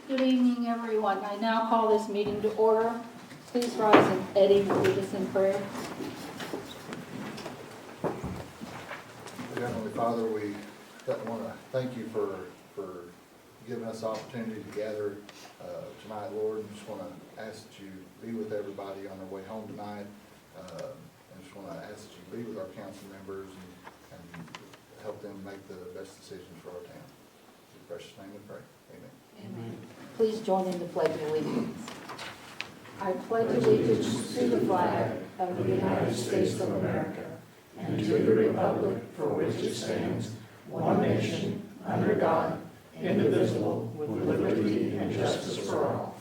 Good evening, everyone. I now call this meeting to order. Please rise and Eddie will lead us in prayer. Dear Heavenly Father, we want to thank you for giving us the opportunity to gather tonight, Lord. And just want to ask that you be with everybody on their way home tonight. And just want to ask that you be with our council members and help them make the best decisions for our town. In your precious name we pray. Amen. Amen. Please join in the pledge of allegiance. I pledge allegiance to the flag of the United States of America and to the republic for which it stands, one nation, under God, indivisible, with liberty and justice for all.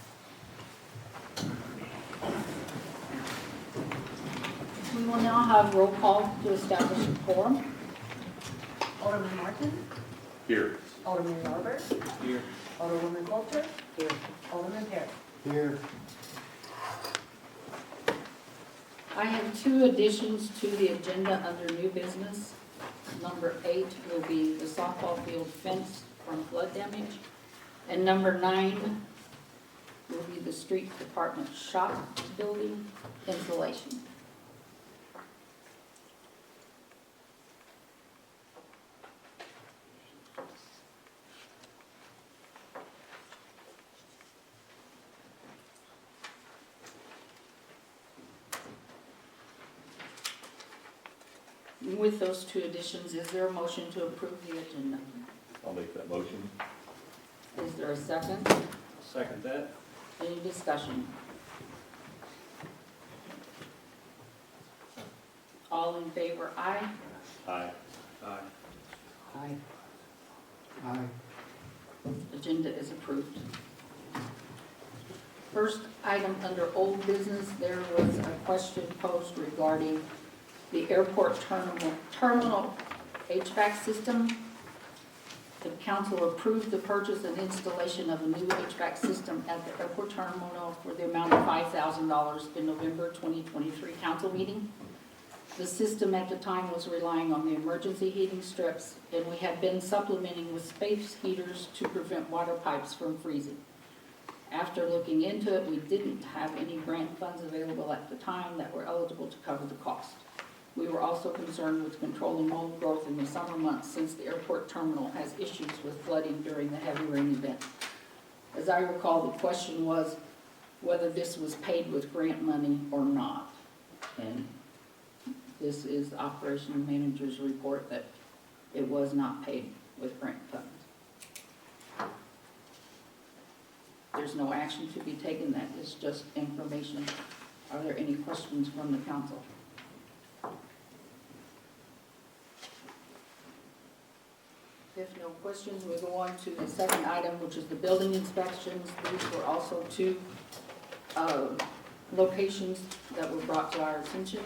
We will now have roll call to establish a quorum. Alderman Martin. Here. Alderman Norbert. Here. Alderwoman Coulter. Here. Alderman Perry. Here. I have two additions to the agenda under new business. Number 8 will be the softball field fence from flood damage. And number 9 will be the street department shop building insulation. With those two additions, is there a motion to approve the agenda? I'll make that motion. Is there a second? Second that. Any discussion? All in favor, aye? Aye. Aye. Aye. Aye. Agenda is approved. First item under old business, there was a question posed regarding the airport terminal HVAC system. The council approved the purchase and installation of a new HVAC system at the airport terminal for the amount of $5,000 in November 2023 council meeting. The system at the time was relying on the emergency heating strips, and we had been supplementing with space heaters to prevent water pipes from freezing. After looking into it, we didn't have any grant funds available at the time that were eligible to cover the cost. We were also concerned with controlling mold growth in the summer months since the airport terminal has issues with flooding during the heavy rain event. As I recall, the question was whether this was paid with grant money or not. And this is the operation manager's report that it was not paid with grant funds. There's no action to be taken. That is just information. Are there any questions from the council? If no questions, we go on to the second item, which is the building inspections. These were also two locations that were brought to our attention.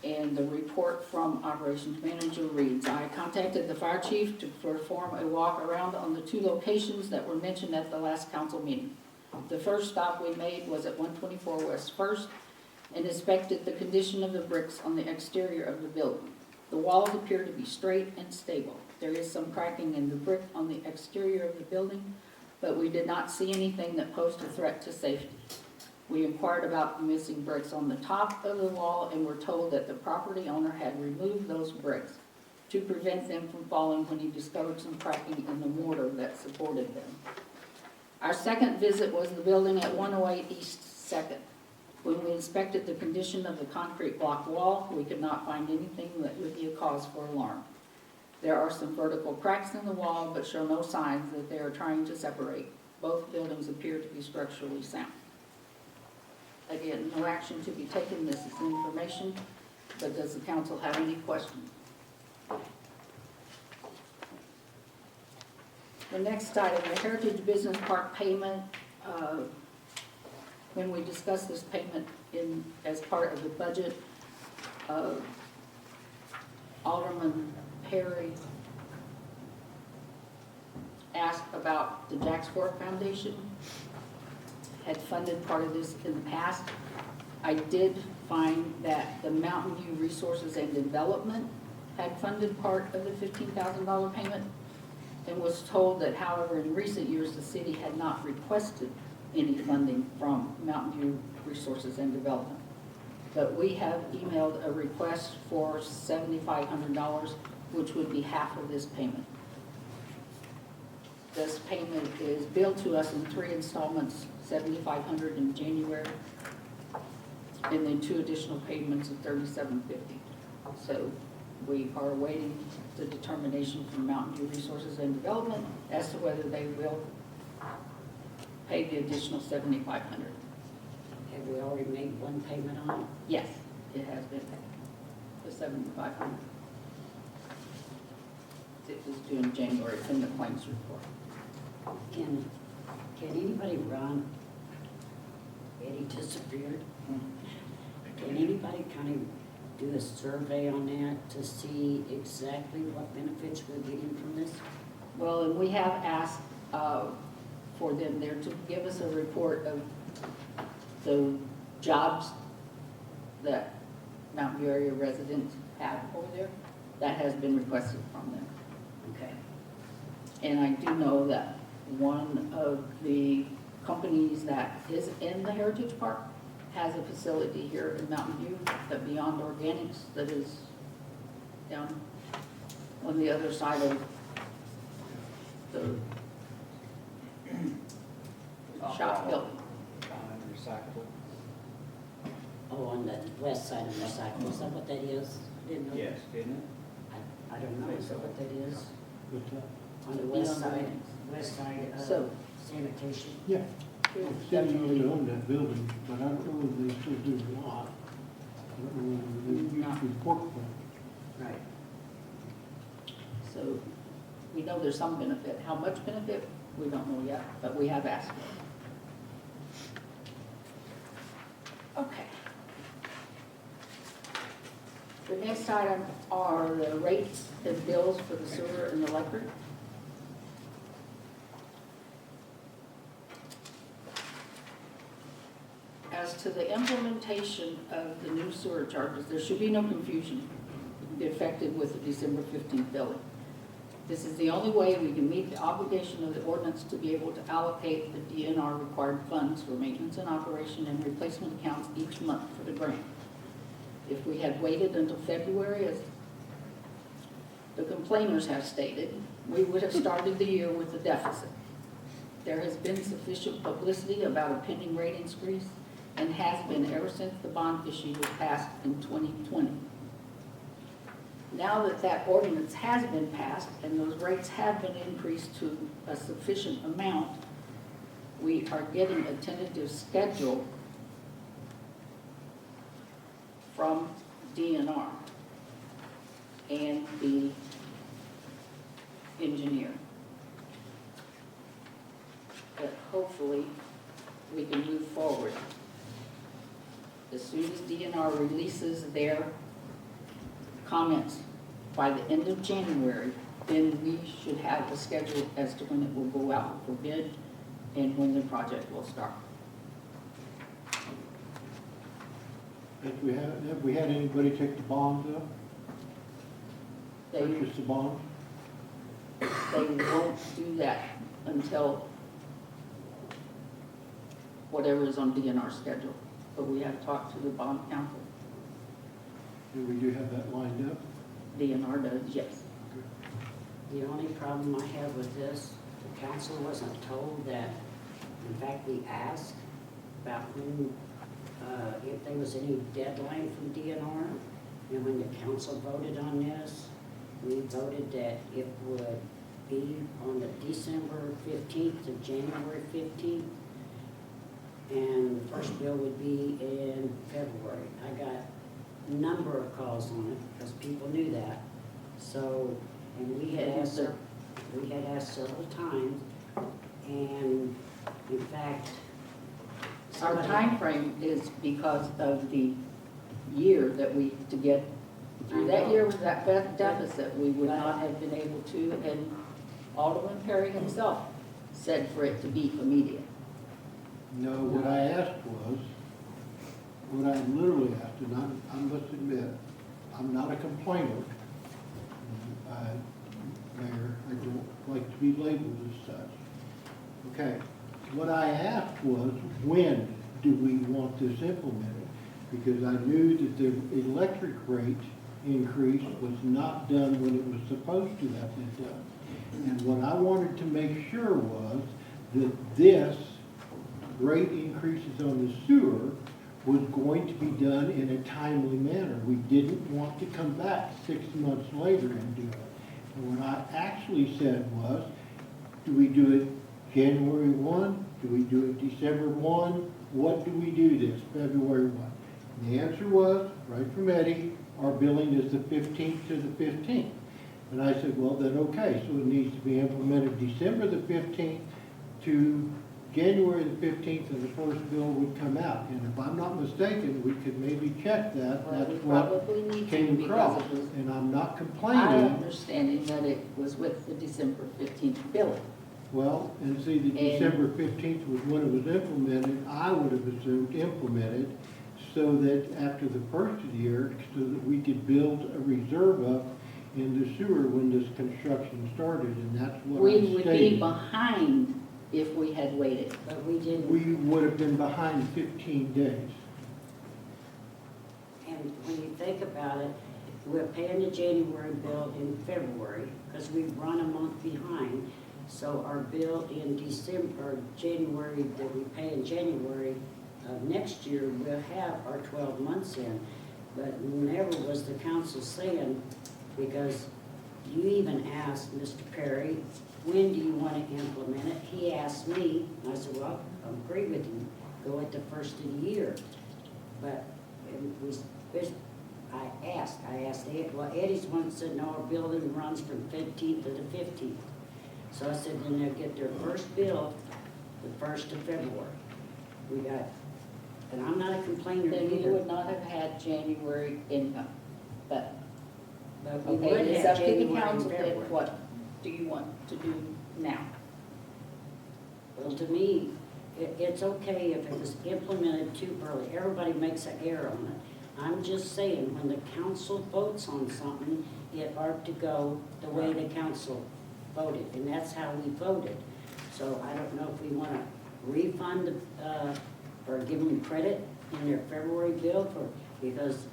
And the report from operations manager reads, I contacted the fire chief to perform a walk around on the two locations that were mentioned at the last council meeting. The first stop we made was at 124 West First and inspected the condition of the bricks on the exterior of the building. The walls appear to be straight and stable. There is some cracking in the brick on the exterior of the building, but we did not see anything that posed a threat to safety. We inquired about the missing bricks on the top of the wall and were told that the property owner had removed those bricks to prevent them from falling when he discovered some cracking in the mortar that supported them. Our second visit was the building at 108 East 2nd. When we inspected the condition of the concrete block wall, we could not find anything that would be a cause for alarm. There are some vertical cracks in the wall, but show no signs that they are trying to separate. Both buildings appear to be structurally sound. Again, no action to be taken. This is information, but does the council have any questions? The next item, the Heritage Business Park payment. When we discussed this payment as part of the budget, Alderman Perry asked about the Jacks Fork Foundation. Had funded part of this in the past. I did find that the Mountain View Resources and Development had funded part of the $15,000 payment. and was told that however, in recent years, the city had not requested any funding from Mountain View Resources and Development. But we have emailed a request for $7,500, which would be half of this payment. This payment is billed to us in 3 installments, $7,500 in January, and then 2 additional payments of $3,750. So we are awaiting the determination from Mountain View Resources and Development as to whether they will pay the additional $7,500. Have we already made one payment on it? Yes, it has been paid, the $7,500. It was due in January, it's in the claims report. Can anybody run? Eddie disappeared. Can anybody kind of do a survey on that to see exactly what benefits we're getting from this? Well, and we have asked for them there to give us a report of the jobs that Mountain View area residents have over there. That has been requested from them. Okay. And I do know that one of the companies that is in the Heritage Park has a facility here in Mountain View, that Beyond Organics, that is down on the other side of the shop building. Recyclable. Oh, on the west side of Recycle, is that what that is? Didn't know. Yes, didn't it? I don't know, is that what that is? What's that? On the west Beyond side, Organics. west side So- of sanitation? Yeah, There's the city used definitely- to own that building, but I don't know whether they still do or not. I don't know whether they No. used to report from. Right. So we know there's some benefit. How much benefit, we don't know yet, but we have asked for it. Okay. The next item are the rates and bills for the sewer and electric. As to the implementation of the new sewer charges, there should be no confusion. It will be effective with the December 15th billing. This is the only way we can meet the obligation of the ordinance to be able to allocate the DNR required funds for maintenance and operation and replacement accounts each month for the grant. If we had waited until February, as the complainers have stated, we would have started the year with a deficit. There has been sufficient publicity about a pending rate increase and has been ever since the bond issue was passed in 2020. Now that that ordinance has been passed and those rates have been increased to a sufficient amount, we are getting a tentative schedule from DNR and the engineer, that hopefully we can move forward. As soon as DNR releases their comments by the end of January, then we should have a schedule as to when it will go out for bid and when the project will start. Have we had anybody take the bonds up, They, purchase the bonds? they won't do that until whatever is on DNR's schedule. But we have talked to the bond council. And we do have that lined up? DNR does, yes. The only problem I have with this, the council wasn't told that, in fact, we asked about when, if there was any deadline from DNR. And when the council voted on this, we voted that it would be on the December 15th to January 15th. And the first bill would be in February. I got a number of calls on it because people knew that. So, and we had asked several times, and in fact, Our somebody- time frame is because of the year that we, to get through that year with that deficit, we would not have been able to, and Alderman Perry himself said for it to be immediate. No, what I asked was, what I literally asked, and I must admit, I'm not a complainer. Mayor. I don't like to be labeled as such. Okay, what I asked was, when do we want this implemented? Because I knew that the electric rate increase was not done when it was supposed to have been done. And what I wanted to make sure was that this rate increases on the sewer was going to be done in a timely manner. We didn't want to come back 6 months later and do it. And what I actually said was, do we do it January 1? Do we do it December 1? What do we do this, February 1? And the answer was, right from Eddie, our billing is the 15th to the 15th. And I said, well, then okay, so it needs to be implemented December the 15th to January the 15th, and the first bill would come out. And if I'm not mistaken, we could maybe check that. Well, we That's what probably need to came because across. it was, And I'm not I complaining. understanding that it was with the December 15th billing. Well, and see, the And- December 15th was when it was implemented. I would have assumed implemented so that after the first of the year, so that we could build a reserve up in the sewer when this construction started, and that's what We I'm would be stating. behind if we had waited. But we didn't. We would have been behind 15 days. And when you think about it, we're paying the January bill in February, because we run a month behind. So our bill in December, January, that we pay in January of next year, we'll have our 12 months in. But never was the council saying, because you even asked Mr. Perry, when do you want to implement it? He asked me, and I said, well, I agree with you, go at the first of the year. But it was, I asked Ed, well, Eddie's one that said, no, our building runs from 15th to the 15th. So I said, then they'll get their first bill the 1st of February. We got, and I'm not a complainer Then we either, would not have had January income. But, but we okay, would it's have up to the January and council, February. then what do you want to do now? Well, to me, it's okay if it was implemented too early. Everybody makes an error on it. I'm just saying, when the council votes on something, it ought to go the way the council voted, and that's how we voted. So I don't know if we want to refund or give them credit in their February bill for, because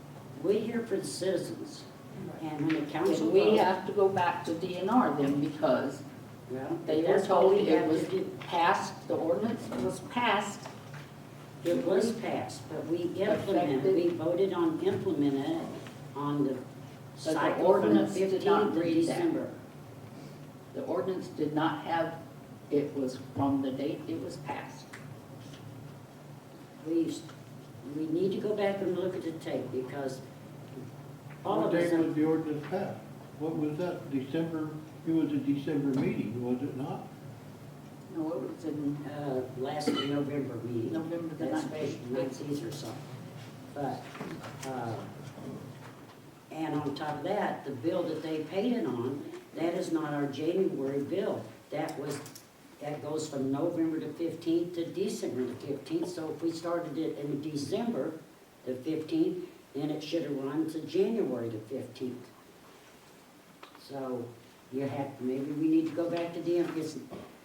we're here for the citizens. And when the council And we votes, have to go back to DNR then because well, they were that's what told we it have was to do. passed, the ordinance was passed. It was passed, but we implemented, we voted on implementing it on the the cycle from the ordinance did not 15th of read that. December. The ordinance did not have, it was from the date it was passed. We need to go back and look at the tape because all What of day us, was the ordinance passed? What was that, December, it was a December meeting, was it not? No, it was in last November meeting. November the That's 19th. 19th or something. But, and on top of that, the bill that they paid it on, that is not our January bill. That goes from November the 15th to December the 15th. So if we started it in December the 15th, then it should have run to January the 15th. So you have, maybe we need to go back to the,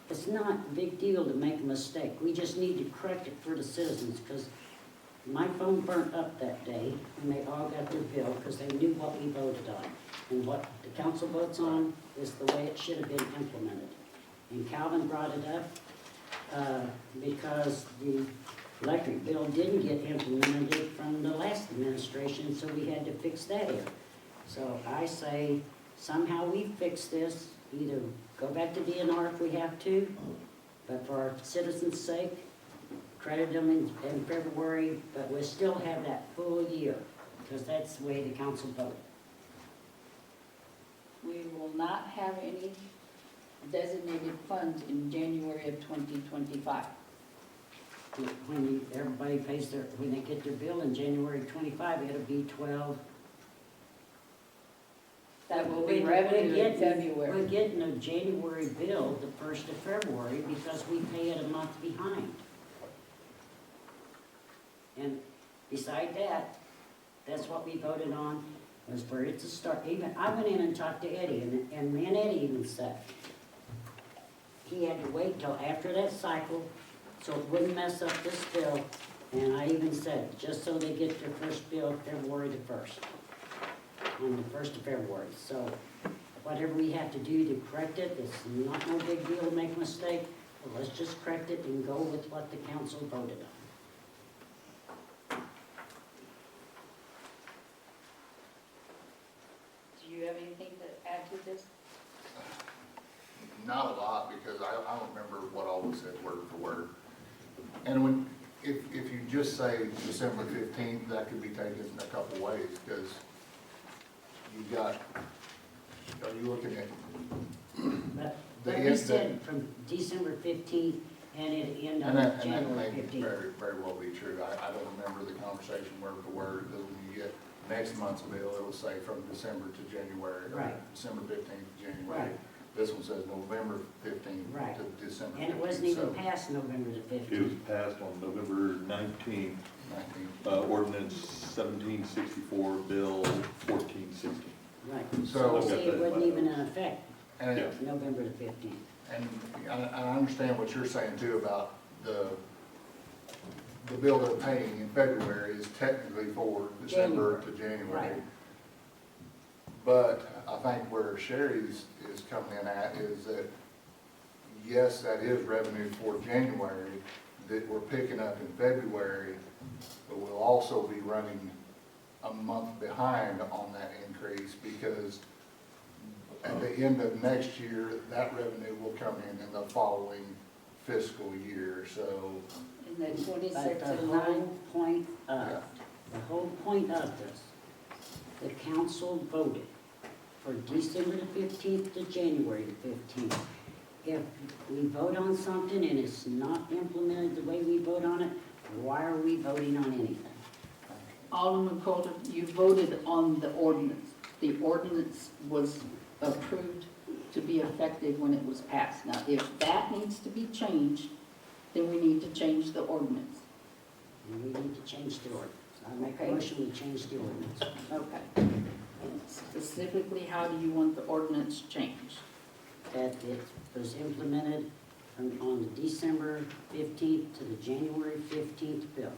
it's not a big deal to make a mistake. We just need to correct it for the citizens, because my phone burnt up that day, and they all got their bill, because they knew what we voted on. And what the council votes on is the way it should have been implemented. And Calvin brought it up, because the electric bill didn't get implemented from the last administration, so we had to fix that here. So I say, somehow we fix this, either go back to DNR if we have to, but for our citizens' sake, credit them in February, but we'll still have that full year, because that's the way the council voted. We will not have any designated funds in January of 2025. When everybody pays their, when they get their bill in January 25, it'll be 12. That will be We're revenue in getting- February. We're getting a January bill the 1st of February because we pay it a month behind. And beside that, that's what we voted on. was where it's a start. Even, I went in and talked to Eddie, and me and Eddie even said, he had to wait till after that cycle, so it wouldn't mess up this bill. And I even said, just so they get their first bill February the 1st, on the 1st of February. So whatever we have to do to correct it, it's not no big deal to make a mistake. But let's just correct it and go with what the council voted on. Do you have anything to add to this? Not a lot, because I don't remember what all was said word for word. And when, if you just say December 15th, that could be taken a couple ways, because you've got, are you looking at? But we said from December 15th and it ended And on that January may 15th. very well be true. I don't remember the conversation word for word, because when you get next month's bill, it'll say from December to January. or Right. December 15th to January. Right. This one says November 15th Right. to December 15th. And it wasn't even so past November the It was 15th. passed on November 19th, 19th. ordinance 1764, bill 1460. Right. So- So see, it wasn't even in effect, And, Yeah. November the 15th. and I understand what you're saying too about the bill they're paying in February is technically for December to January. Right. But I think where Sherry's is coming in at is that, yes, that is revenue for January that we're picking up in February, but we'll also be running a month behind on that increase, because at the end of next year, that revenue will come in the following fiscal year, so. In the But 26 the and whole 9? point Yeah. of, the whole point of this, the council voted for December the 15th to January the 15th. If we vote on something and it's not implemented the way we vote on it, why are we voting on anything? Alderman Coulter, you voted on the ordinance. The ordinance was approved to be effective when it was passed. Now, if that needs to be changed, then we need to change the ordinance. And we need to change the ordinance. I make a Okay. motion, we change the ordinance. Okay. And specifically, how do you want the ordinance changed? That it was implemented on the December 15th to the January 15th bill.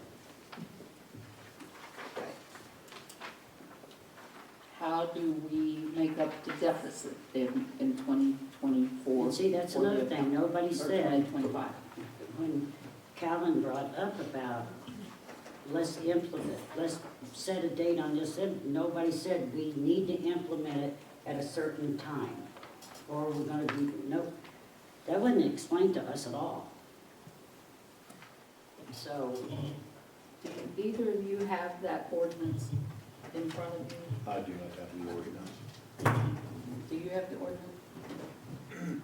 How do we make up the deficit in 2024? And see, that's another thing, nobody Or said, 2025? when Calvin brought up about, let's implement, let's set a date on this, nobody said we need to implement it at a certain time. Or we're gonna be, nope, that wasn't explained to us at all. So, Do either of you have that ordinance in front of you? I do not have the ordinance. Do you have the ordinance?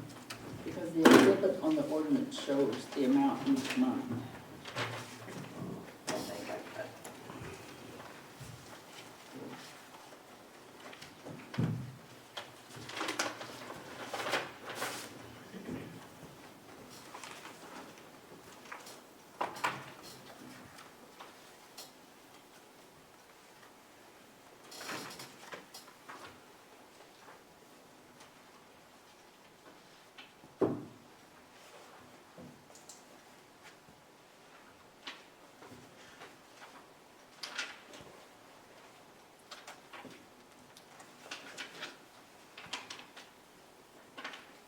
Because the exhibit on the ordinance shows the amount each month.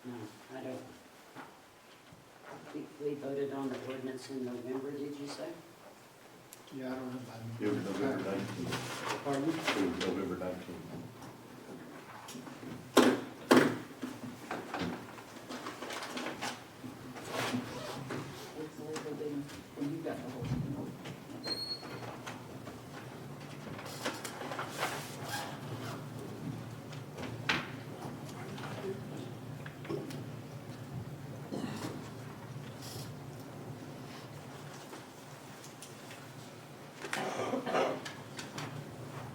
no, I don't. We voted on the ordinance in November, did you say? Yeah, I don't have It was November 19th. Pardon? It was November 19th. It's labeled in, and you got the whole thing.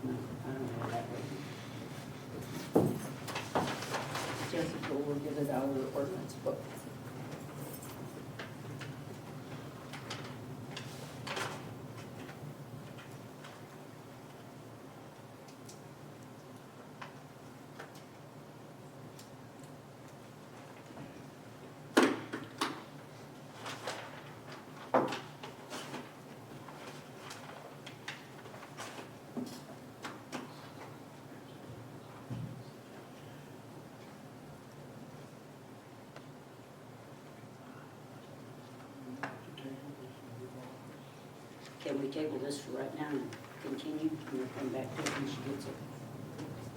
No, I don't have that written. Jessica will get it out of the ordinance book. Can we table this for right now and continue, and we'll come back to it when she gets it?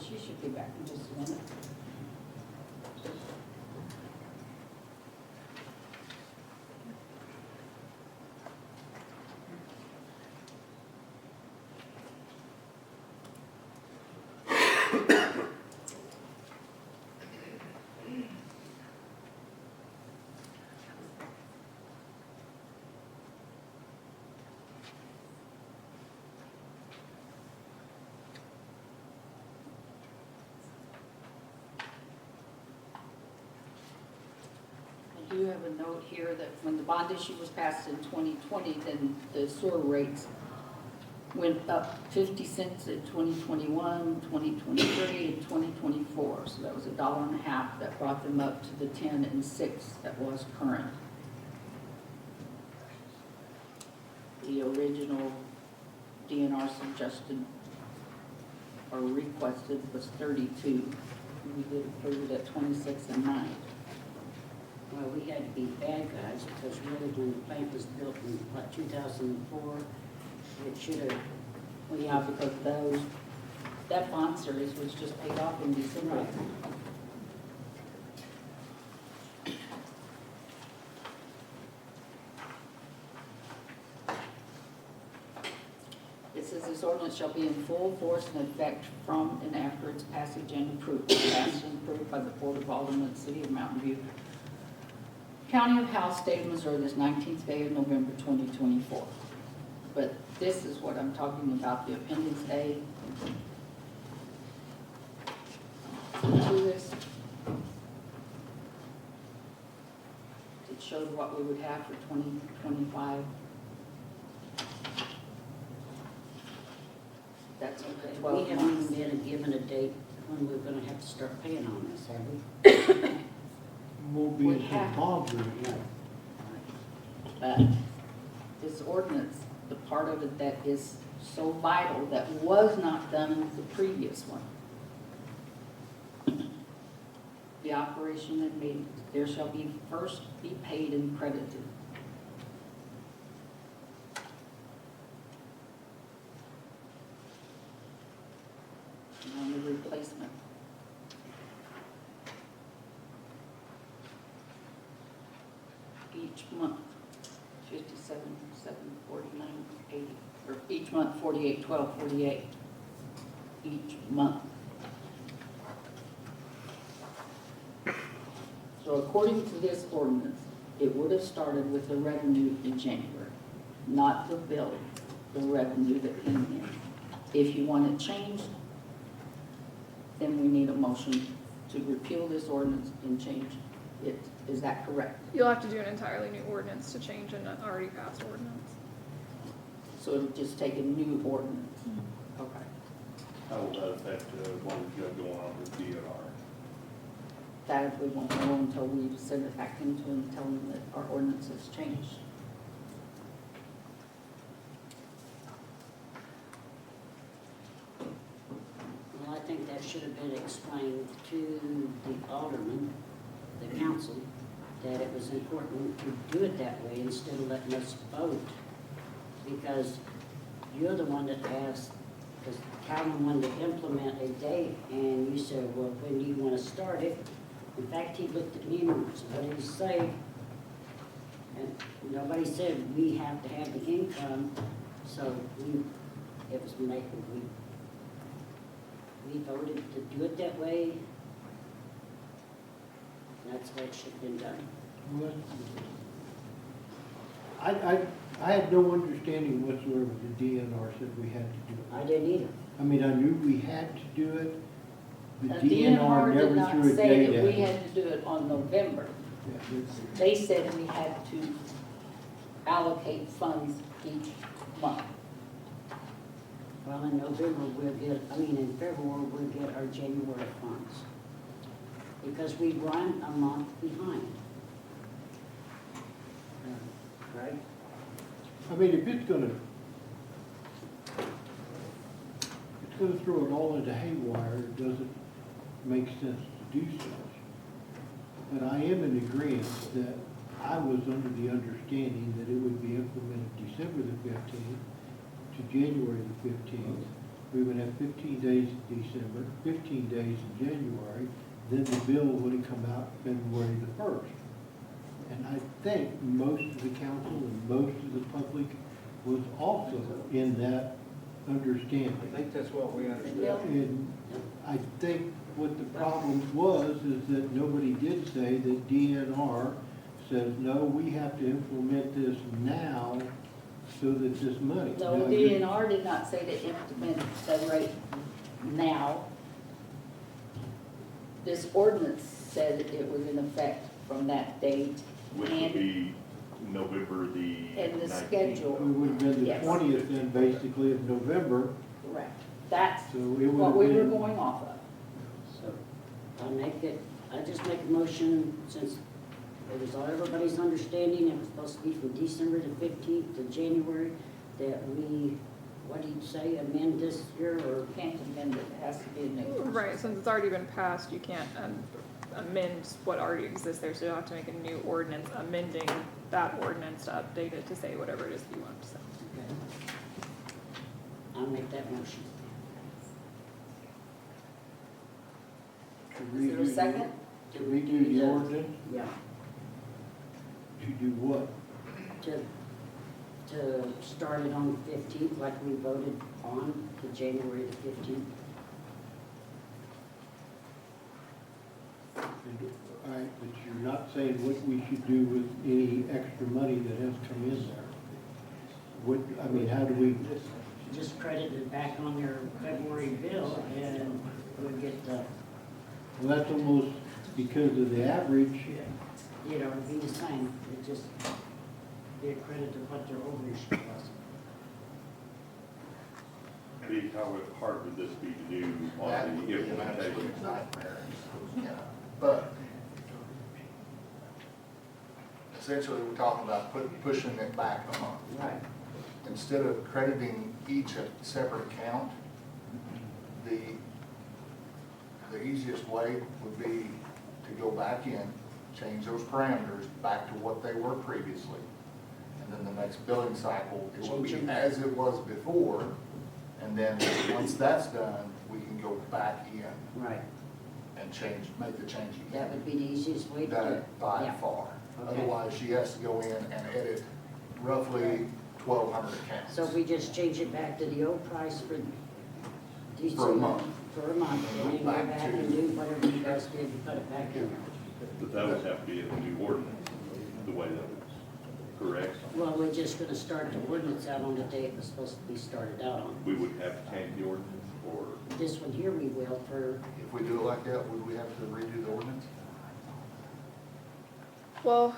She should be back in just a minute. I do have a note here that when the bond issue was passed in 2020, then the sewer rates went up 50 cents in 2021, 2023, and 2024. So that was $1.50 that brought them up to the 10 and 6 that was current. The original DNR suggested or requested was 32. We did approve it at 26 and 9. Well, we had to be bad guys, because really when the plant was built in, what, 2004, it should have, Well, yeah, because that bond series was just paid off in December. It says this ordinance shall be in full force and effect from and after its passage and approval. Passed and approved by the Board of Aldermen, City of Mountain View, County of Howell, State of Missouri, this 19th day of November 2024. But this is what I'm talking about, the Appendix A. To this. It showed what we would have for 2025. That's okay. we 12 haven't months. even been given a date when we're gonna have to start paying on this, have we? Won't be We until have- bond rate. No. But this ordinance, the part of it that is so vital, that was not done with the previous one. The operation and maintenance, there shall be first be paid and credited. And on the replacement. Each month, 57, 7, 49, 80, or each month, 48, 12, 48, each month. So according to this ordinance, it would have started with the revenue in January, not the bill, the revenue that came in. If you want it changed, then we need a motion to repeal this ordinance and change it. Is that correct? You'll have to do an entirely new ordinance to change an already passed ordinance. So it'll just take a new ordinance? Okay. How will that affect what we've got going on with DNR? That we won't know until we send it back into them and tell them that our ordinance has changed. Well, I think that should have been explained to the alderman, the council, that it was important to do it that way instead of letting us vote. Because you're the one that asked, because Calvin wanted to implement a date, and you said, well, when do you want to start it? In fact, he looked at me and said, what did he say? And nobody said we have to have the income, so it was made, we voted to do it that way. That's what should have been done. Well, I had no understanding whatsoever the DNR said we had to do it. I didn't either. I mean, I knew we had to do it. The DNR DNR did never not threw a say date that we out. had to do it on November. Yeah, it's- They said we had to allocate funds each month. Well, in November, in February, we'll get our January funds. Because we run a month behind. Right? I mean, if it's gonna throw it all into haywire, it doesn't make sense to do so. But I am in agreement that I was under the understanding that it would be implemented December the 15th, to January the 15th, we would have 15 days in December, 15 days in January, then the bill would have come out February the 1st. And I think most of the council and most of the public was also in that understanding. I think that's what we understood. And I think what the problem was is that nobody did say that DNR says, no, we have to implement this now so that this money. No, Now, you- DNR did not say to implement the rate now. This ordinance said it was in effect from that date. Which would And be November the And the 19th. schedule. It would have been the Yes. 20th then, basically, of November, Correct. That's so it would what have we were been. going off of. So I just make a motion, since it was all everybody's understanding, it was supposed to be from December the 15th to January, that we, what did you say, amend this year, or? Can't amend it, it has to be a new one. Right, since it's already been passed, you can't amend what already exists there, so you'll have to make a new ordinance amending that ordinance to update it to say whatever it is that you want to say. Okay. I'll make that motion. To Is there a redo the- second? To redo the ordinance, Yeah, to do what? to start it on the 15th, like we voted on, to January the 15th. All right, but you're not saying what we should do with any extra money that has come in there. What, I mean, how do we, Just credit it back on their February bill, and we'll get the, well, that's almost because of the average. you know, it'd be the same, it just be a credit to what their overage was. Pete, how hard would this be to do That on would the be an implementation? absolute nightmare, you know. But essentially, we're talking about pushing it back a month. Right. Instead of crediting each a separate account, the easiest way would be to go back in, change those parameters back to what they were previously. And then the next billing cycle, it will be as it was before. And then, once that's done, we can go back in Right, and change, make the change that again. would be the easiest way to do That it. by Yeah. far. Okay. Otherwise, she has to go in and edit roughly 1,200 accounts. So if we just change it back to the old price for December. For a month. For a month, and then go Back back to- and do whatever you guys did and put it back in there. But that would have to be in the new ordinance, the way that it's correct. Well, we're just gonna start the ordinance out on the day it was supposed to be started out on. We would have to change the ordinance, or This one here we will for, If we do it like that, would we have to redo the ordinance? Well,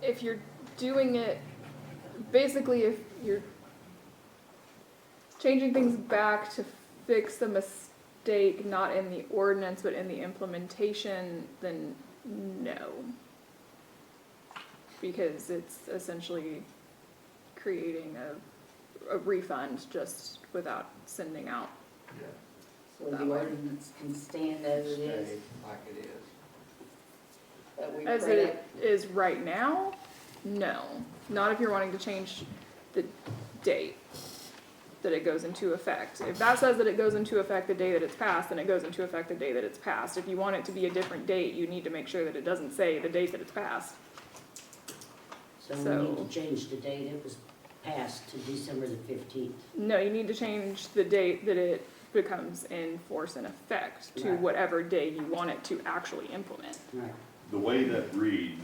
if you're doing it, basically if you're changing things back to fix the mistake, not in the ordinance, but in the implementation, then no. Because it's essentially creating a refund just without sending out. Yeah. So the ordinance can stand as it is, Stay like it is. that we As credit. it is right now, no. Not if you're wanting to change the date that it goes into effect. If that says that it goes into effect the day that it's passed, then it goes into effect the day that it's passed. If you want it to be a different date, you need to make sure that it doesn't say the date that it's passed. so we need to change the date it was passed to December the 15th. No, you need to change the date that it becomes in force and effect to Right. whatever day you want it to actually implement. Right. the way that reads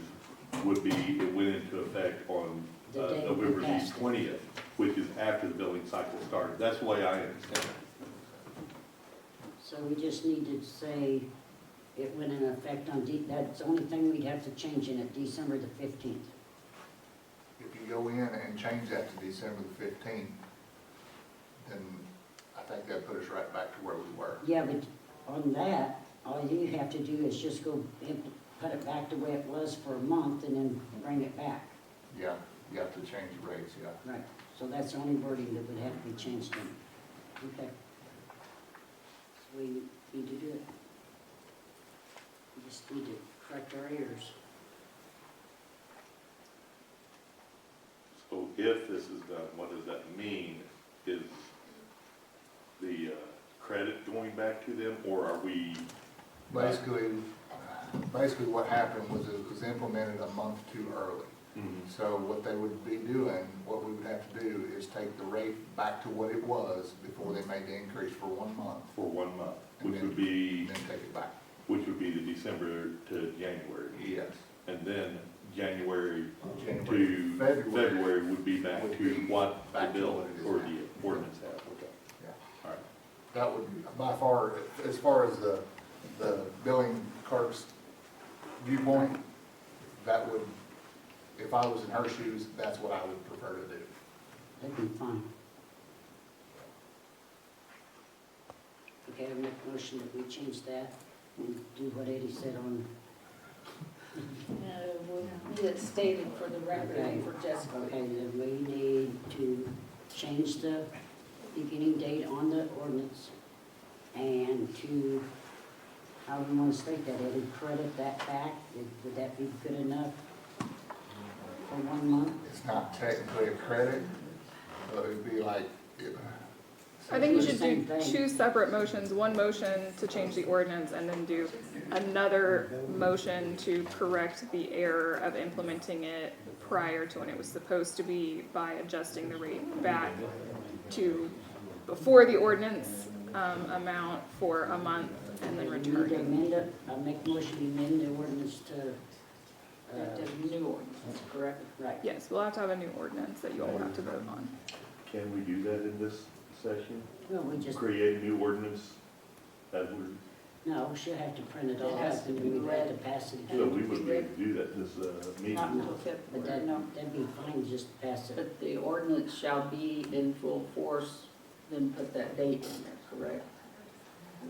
would be, it went into effect on The day we November the passed it. 20th, which is after the billing cycle started. That's the way I understand it. So we just need to say it went in effect on, that's the only thing we'd have to change in it, December the 15th. If you go in and change that to December the 15th, then I think that'd put us right back to where we were. Yeah, but on that, all you have to do is just go and put it back the way it was for a month and then bring it back. Yeah, you have to change the rates, yeah. Right, so that's the only wording that would have to be changed in. Okay. So we need to do it. We just need to correct our errors. So if this is done, what does that mean? Is the credit going back to them, or are we? Basically, what happened was it was implemented a month too early. So what they would be doing, what we would have to do is take the rate back to what it was before they made the increase for 1 month, For 1 month, And which then- would be, and then take it back. which would be the December to January. Yes. And then January January, to February. February would be back Would to be what the back to bill what it is or now. the ordinance have, okay, Yeah. all right. That would, by far, as far as the billing clerk's viewpoint, that would, if I was in her shoes, that's what I would prefer to do. That'd be fine. Okay, I make a motion that we change that and do what Eddie said on, We'll need it stated for the record and for Jessica. okay, then we need to change the beginning date on the ordinance and to, how do you want to state that, Eddie, credit that back? Would that be good enough for 1 month? It's not technically a credit, but it would be like, I think you It's should the same do thing. 2 separate motions, one motion to change the ordinance and then do another motion to correct the error of implementing it prior to when it was supposed to be by adjusting the rate back to before the ordinance amount for a month and then We need to returning. amend it, I make a motion to amend the ordinance to, The new ordinance, correct? right. Yes, we'll have to have a new ordinance that you all will have to vote on. Can we do that in this session? Well, we just, Create a new ordinance as we're, no, she'll have to print it all It has up to and be we'd have to read. pass it so again. we wouldn't be able to do that this meeting. Not until But February, no. that'd be fine, just pass it. But the ordinance shall be in full force, then put that date in there, correct?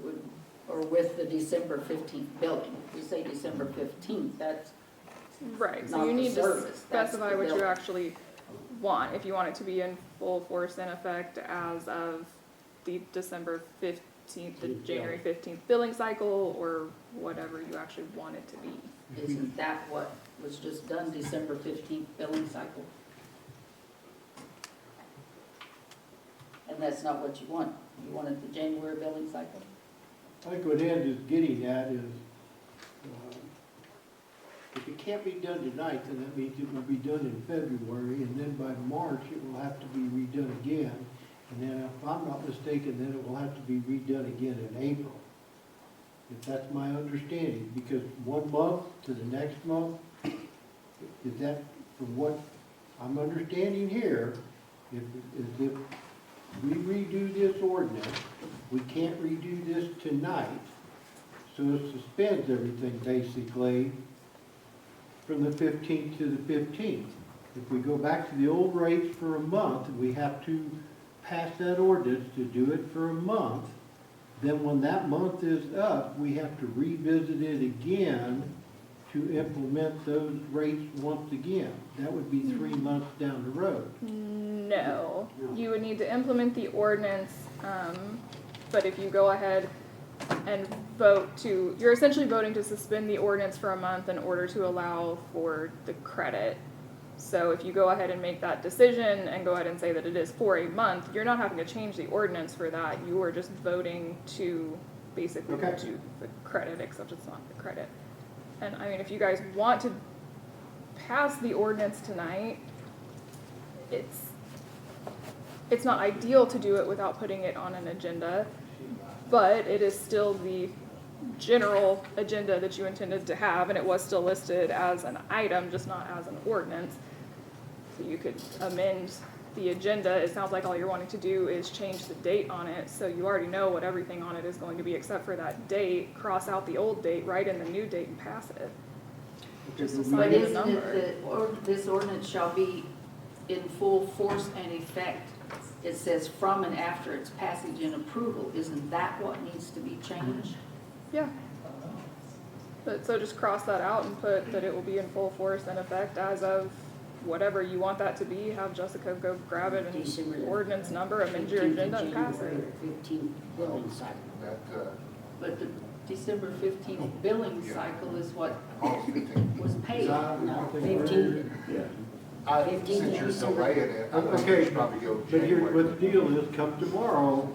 Would- Or with the December 15th billing. We say December 15th, that's, Right, so Not you the need to service, that's specify the what you bill. actually want, if you want it to be in full force and effect as of the December 15th, the January 15th billing cycle, or whatever you actually want it to be. isn't that what was just done, December 15th billing cycle? And that's not what you want. You wanted the January billing cycle? I think what Ed is getting at is, if it can't be done tonight, then that means it will be done in February, and then by March, it will have to be redone again. And then if I'm not mistaken, then it will have to be redone again in April. If that's my understanding, because 1 month to the next month, is that, from what I'm understanding here, if we redo this ordinance, we can't redo this tonight, so it suspends everything basically from the 15th to the 15th. If we go back to the old rates for a month, we have to pass that ordinance to do it for a month. Then when that month is up, we have to revisit it again to implement those rates once again. That would be 3 months down the road. No, you would need to implement the ordinance, but if you go ahead and vote to, you're essentially voting to suspend the ordinance for a month in order to allow for the credit. So if you go ahead and make that decision and go ahead and say that it is for a month, you're not having to change the ordinance for that. You are just voting to basically Okay. do the credit, except it's not the credit. And I mean, if you guys want to pass the ordinance tonight, it's not ideal to do it without putting it on an agenda, but it is still the general agenda that you intended to have, and it was still listed as an item, just not as an ordinance. So you could amend the agenda. It sounds like all you're wanting to do is change the date on it, so you already know what everything on it is going to be except for that date. Cross out the old date, write in the new date, and pass it. Just Okay, assign But it a isn't number. it, this ordinance shall be in full force and effect? It says from and after its passage and approval. Isn't that what needs to be changed? Yeah. But, so just cross that out and put that it will be in full force and effect as of whatever you want that to be. Have Jessica go grab it and December ordinance number, amend your 15th agenda and pass it. January 15th billing cycle. That, But the December 15th billing cycle is what August 15th. was paid. No, 15th. Yeah. Since you're delaying it, I think we Okay, should probably go but here, January. what the deal is, come tomorrow,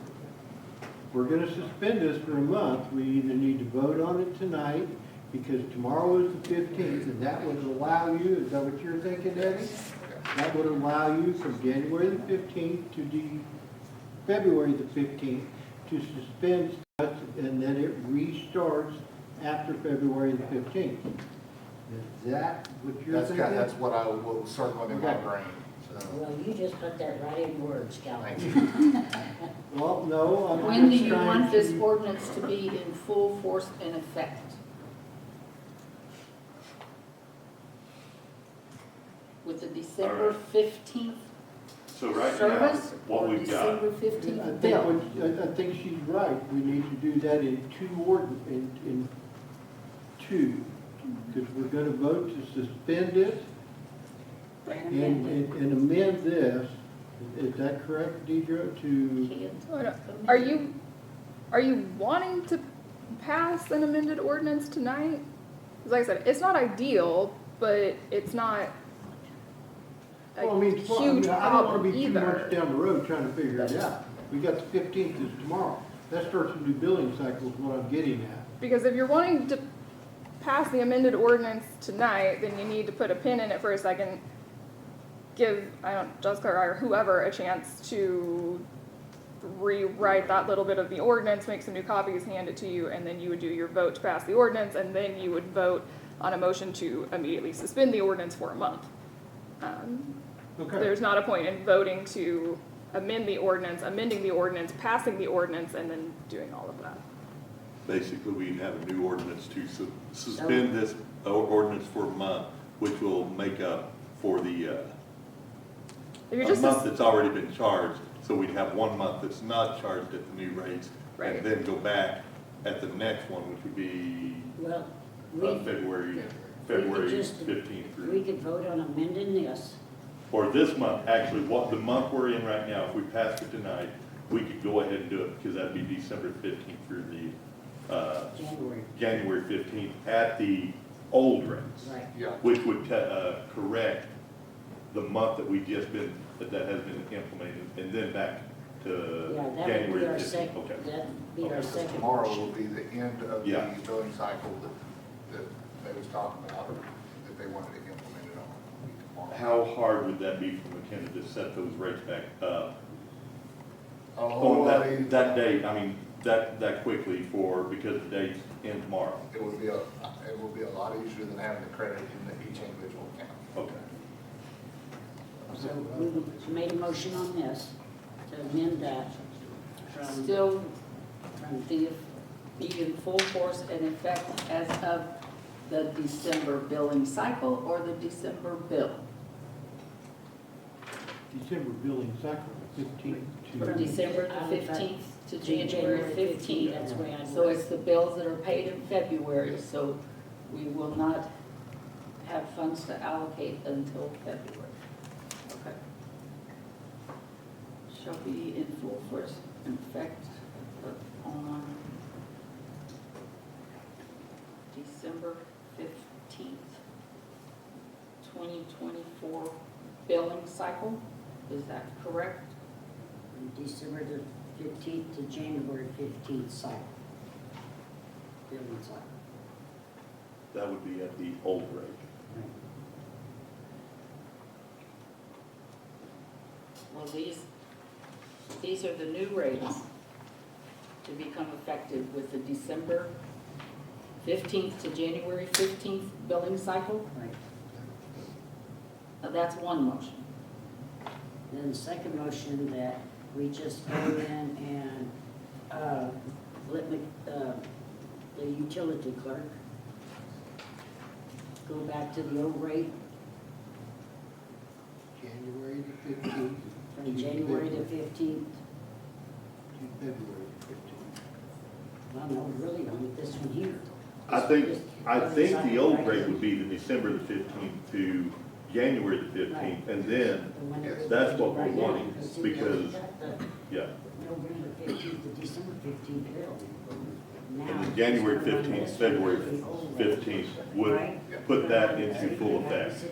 we're gonna suspend this for a month. We either need to vote on it tonight, because tomorrow is the 15th, and that would allow you, is that what you're thinking, Eddie? That would allow you from January the 15th to February the 15th to suspend stuff, and then it restarts after February the 15th. Is that what you're thinking? That's what I was circling in my Okay. brain, so. Well, you just put that right in words, Calvin. Thank you. Well, no, I'm When do just you trying want this to- ordinance to be in full force and effect? With the December Alright. 15th So right now, service what or we've got, December I 15th think, bill? I think she's right. We need to do that in in two. Because we're gonna vote to suspend it and amend this. Is that correct, Deidre, to? Are you wanting to pass an amended ordinance tonight? 'Cause like I said, it's not ideal, but it's not a Well, I mean, huge I don't wanna problem be too much either. down the road trying to figure it out. We got the 15th is tomorrow. That starts a new billing cycle is what I'm getting at. Because if you're wanting to pass the amended ordinance tonight, then you need to put a pin in it for a second. Give, Jessica or whoever a chance to rewrite that little bit of the ordinance, make some new copies, hand it to you, and then you would do your vote to pass the ordinance, and then you would vote on a motion to immediately suspend the ordinance for a month. Okay. There's not a point in voting to amend the ordinance, amending the ordinance, passing the ordinance, and then doing all of that. basically, we'd have a new ordinance to suspend this ordinance for a month, which will make up for the, If you're a just month that's already been charged. So we'd have 1 month that's not charged at the new rates. Right. And then go back at the next one, which would be Well, we February just- 15th through. we could vote on amending this. Or this month, actually, what the month we're in right now, if we passed it tonight, we could go ahead and do it, because that'd be December 15th through the, January, January 15th at the old rates. right. Yeah. Which would, correct the month that we just been, that has been implemented, and then back to Yeah, that would be January our 15th. second, Okay. that'd be Okay, our so second Tomorrow will motion. be the end of the Yeah. billing cycle that they was talking about, that they wanted to implement it on tomorrow. How hard would that be for McKenna to set those rates back up? Oh, On I mean, that date, I mean, that quickly because the date's in tomorrow. it will be a lot easier than having the credit in each individual account. Okay. So we made a motion on this to amend that from, Still from be in full force and effect as of the December billing cycle or the December bill? December billing cycle, 15th to. From December the 15th to January 15th. That's the way I So it's the bills that are paid in February, so we will not have funds to allocate until February. Okay. Shall be in full force and effect on December 15th, 2024 billing cycle. Is that correct? from December the 15th to January 15th cycle. Billing cycle. That would be at the old rate. Right. Well, these are the new rates to become effective with the December 15th to January 15th billing cycle. Right. Now, that's one motion. Then the second motion that we just go in and, let me, the utility clerk go back to the old rate January the 15th. from January the 15th. To February 15th. Well, no, really, on this one here. I think Just- the old rate would be the December the 15th to January the 15th, and then, The one that that's what we're right now, wanting, see, because, we got the yeah. November 15th to December 15th bill. Now, And the January it's gonna run 15th, this February one, the old rate. 15th would Right? put that into full effect.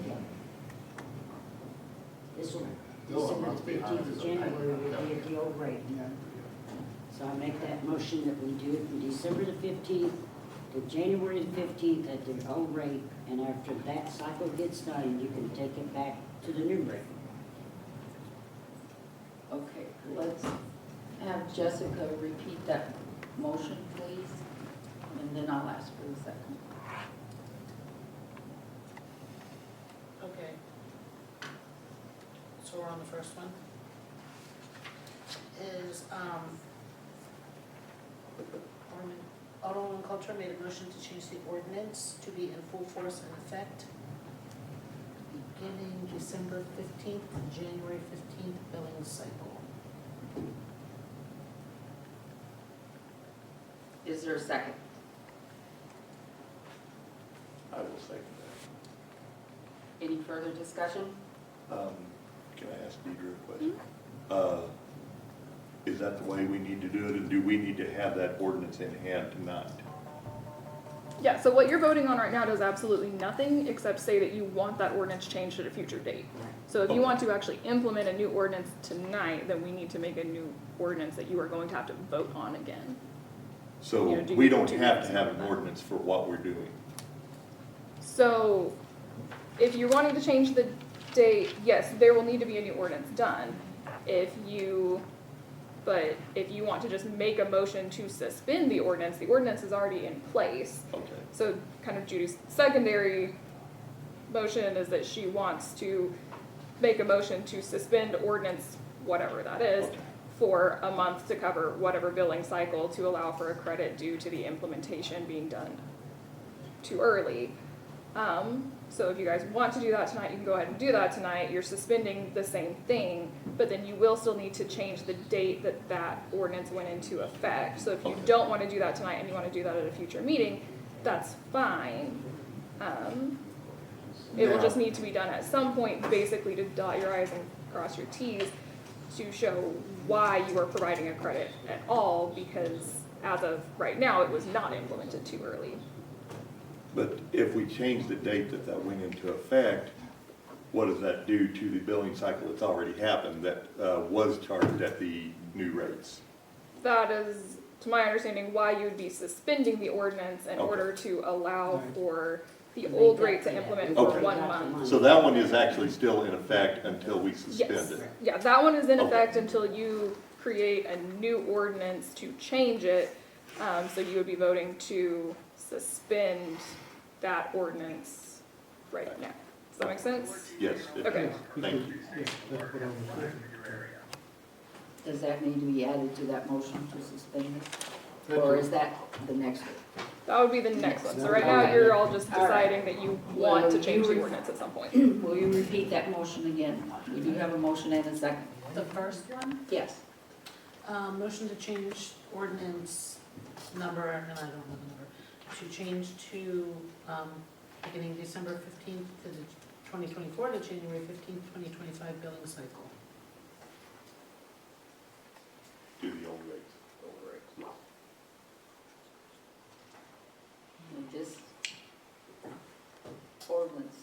This will, December the 15th of January will be at the old rate. So I make that motion that we do it from December the 15th to January the 15th at the old rate, and after that cycle gets done, you can take it back to the new rate. Okay, let's have Jessica repeat that motion, please, and then I'll ask for the second. Okay. So we're on the first one. Is, Alderman Coulter made a motion to change the ordinance to be in full force and effect beginning December 15th to January 15th billing cycle. Is there a second? I will second Any further discussion? that. Can I ask Deidre a question? Is that the way we need to do it, and do we need to have that ordinance in hand tonight? Yeah, so what you're voting on right now does absolutely nothing except say that you want that ordinance changed at a future date. So if you want to actually implement a new ordinance tonight, then we need to make a new ordinance that you are going to have to vote on again. So You know, do we you don't do have that? to have an ordinance for what we're doing. So if you're wanting to change the date, yes, there will need to be a new ordinance done. But if you want to just make a motion to suspend the ordinance is already in place. Okay. So kind of Judy's secondary motion is that she wants to make a motion to suspend ordinance, whatever that is, Okay. for a month to cover whatever billing cycle to allow for a credit due to the implementation being done too early. So if you guys want to do that tonight, you can go ahead and do that tonight. You're suspending the same thing, but then you will still need to change the date that that ordinance went into effect. So if you Okay. don't want to do that tonight and you want to do that at a future meeting, that's fine. It will Now- just need to be done at some point, basically to dot your i's and cross your t's to show why you are providing a credit at all, because as of right now, it was not implemented too early. But if we change the date that that went into effect, what does that do to the billing cycle that's already happened that was charged at the new rates? That is, to my understanding, why you would be suspending the ordinance in Okay. order to allow Right. for the Make old that rate to clear. implement Okay. for 1 month. So that one is actually still in effect until we suspend Yes, it? yeah, that one is in Okay. effect until you create a new ordinance to change it. So you would be voting to suspend that ordinance right now. Does that make sense? Yes. it Okay. does. Thank you. Yeah, that's what I was saying. Does that need to be added to that motion to suspend this? That's Or what- is that the next one? That would be the next one. So right now, Okay. you're all just All right. deciding that you want to Well, change the you- ordinance at some point. Will you repeat that motion again? We do have a motion and a second. The first one, Yes. motion to change ordinance number, and I don't know the number, to change to, beginning December 15th to the 2024 to January 15th, 2025 billing cycle. Do the old rates. And this ordinance,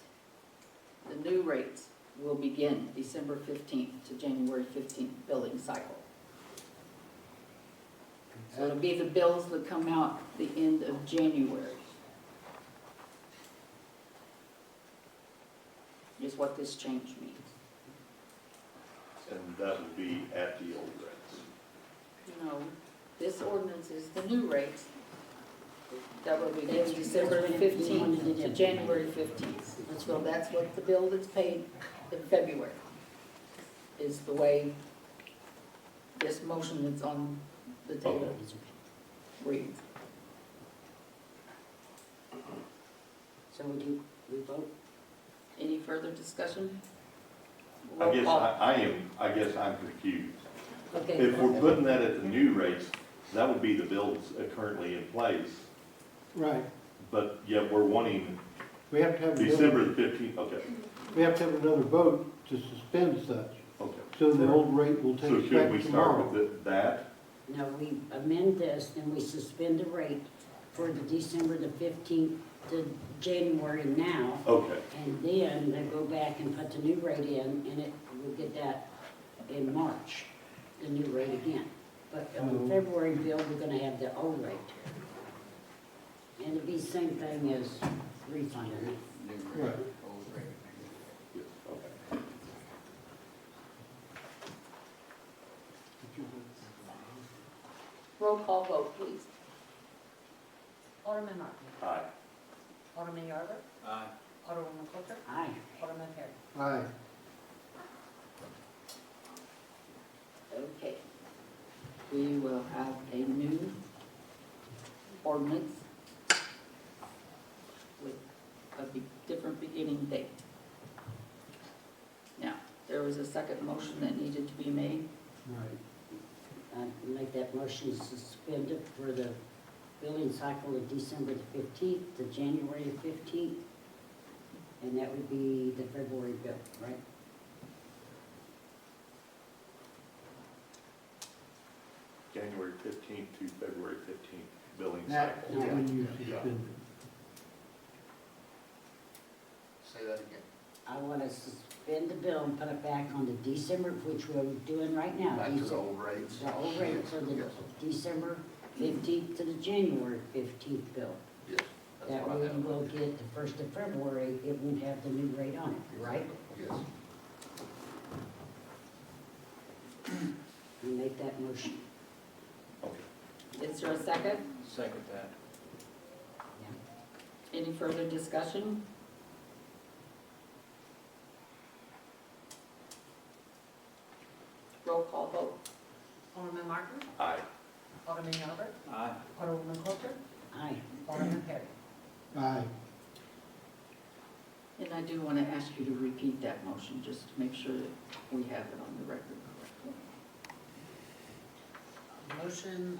the new rates will begin December 15th to January 15th billing cycle. So it'll be the bills that come out the end of January. Is what this change means. And that would be at the old rates. No, this ordinance is the new rates that will begin December 15th to January 15th. So that's what the bill that's paid in February is the way this motion that's on the table reads. So we vote? Any further discussion? I guess Roll call. I guess I'm confused. Okay. If we're putting that at the new rates, that would be the bills currently in place, Right, but yet we're wanting we have to have December another, the 15th, okay, we have to have another vote to suspend such, okay. so the old rate will So take should we effect start tomorrow. with that? No, we amend this and we suspend the rate for the December the 15th to January now, Okay, and then they go back and put the new rate in, and it, we'll get that in March, the new rate again. But on the February bill, we're gonna have the old rate. And it'll be the same thing as refunding it. New Right. rate, old rate. okay. Roll call vote, please. Alderman Martin. Aye. Alderman Yarber. Aye. Alderwoman Coulter. Aye. Alderman Perry. Aye. Okay. We will have a new ordinance with a different beginning date. Now, there was a second motion that needed to be made. Right. I make that motion suspended for the billing cycle of December the 15th to January the 15th. And that would be the February bill, right? January 15th to February 15th billing That's cycle. when you suspend Say that again. I want to suspend the bill and put it back on the December, which we're doing right now. Back to the December- old rates. The old rate, so the Yes. December 15th to the January 15th bill. Yes. That's That what I way have. you will get the 1st of February, it won't have the new rate on it, right? Yes. You make that motion. Okay. Is there a second? Second that. Any further discussion? Roll call vote. Alderman Martin. Aye. Alderman Yarber. Aye. Alderwoman Coulter. Aye. Alderman Perry. Aye. And I do want to ask you to repeat that motion, just to make sure that we have it on the record correctly. Motion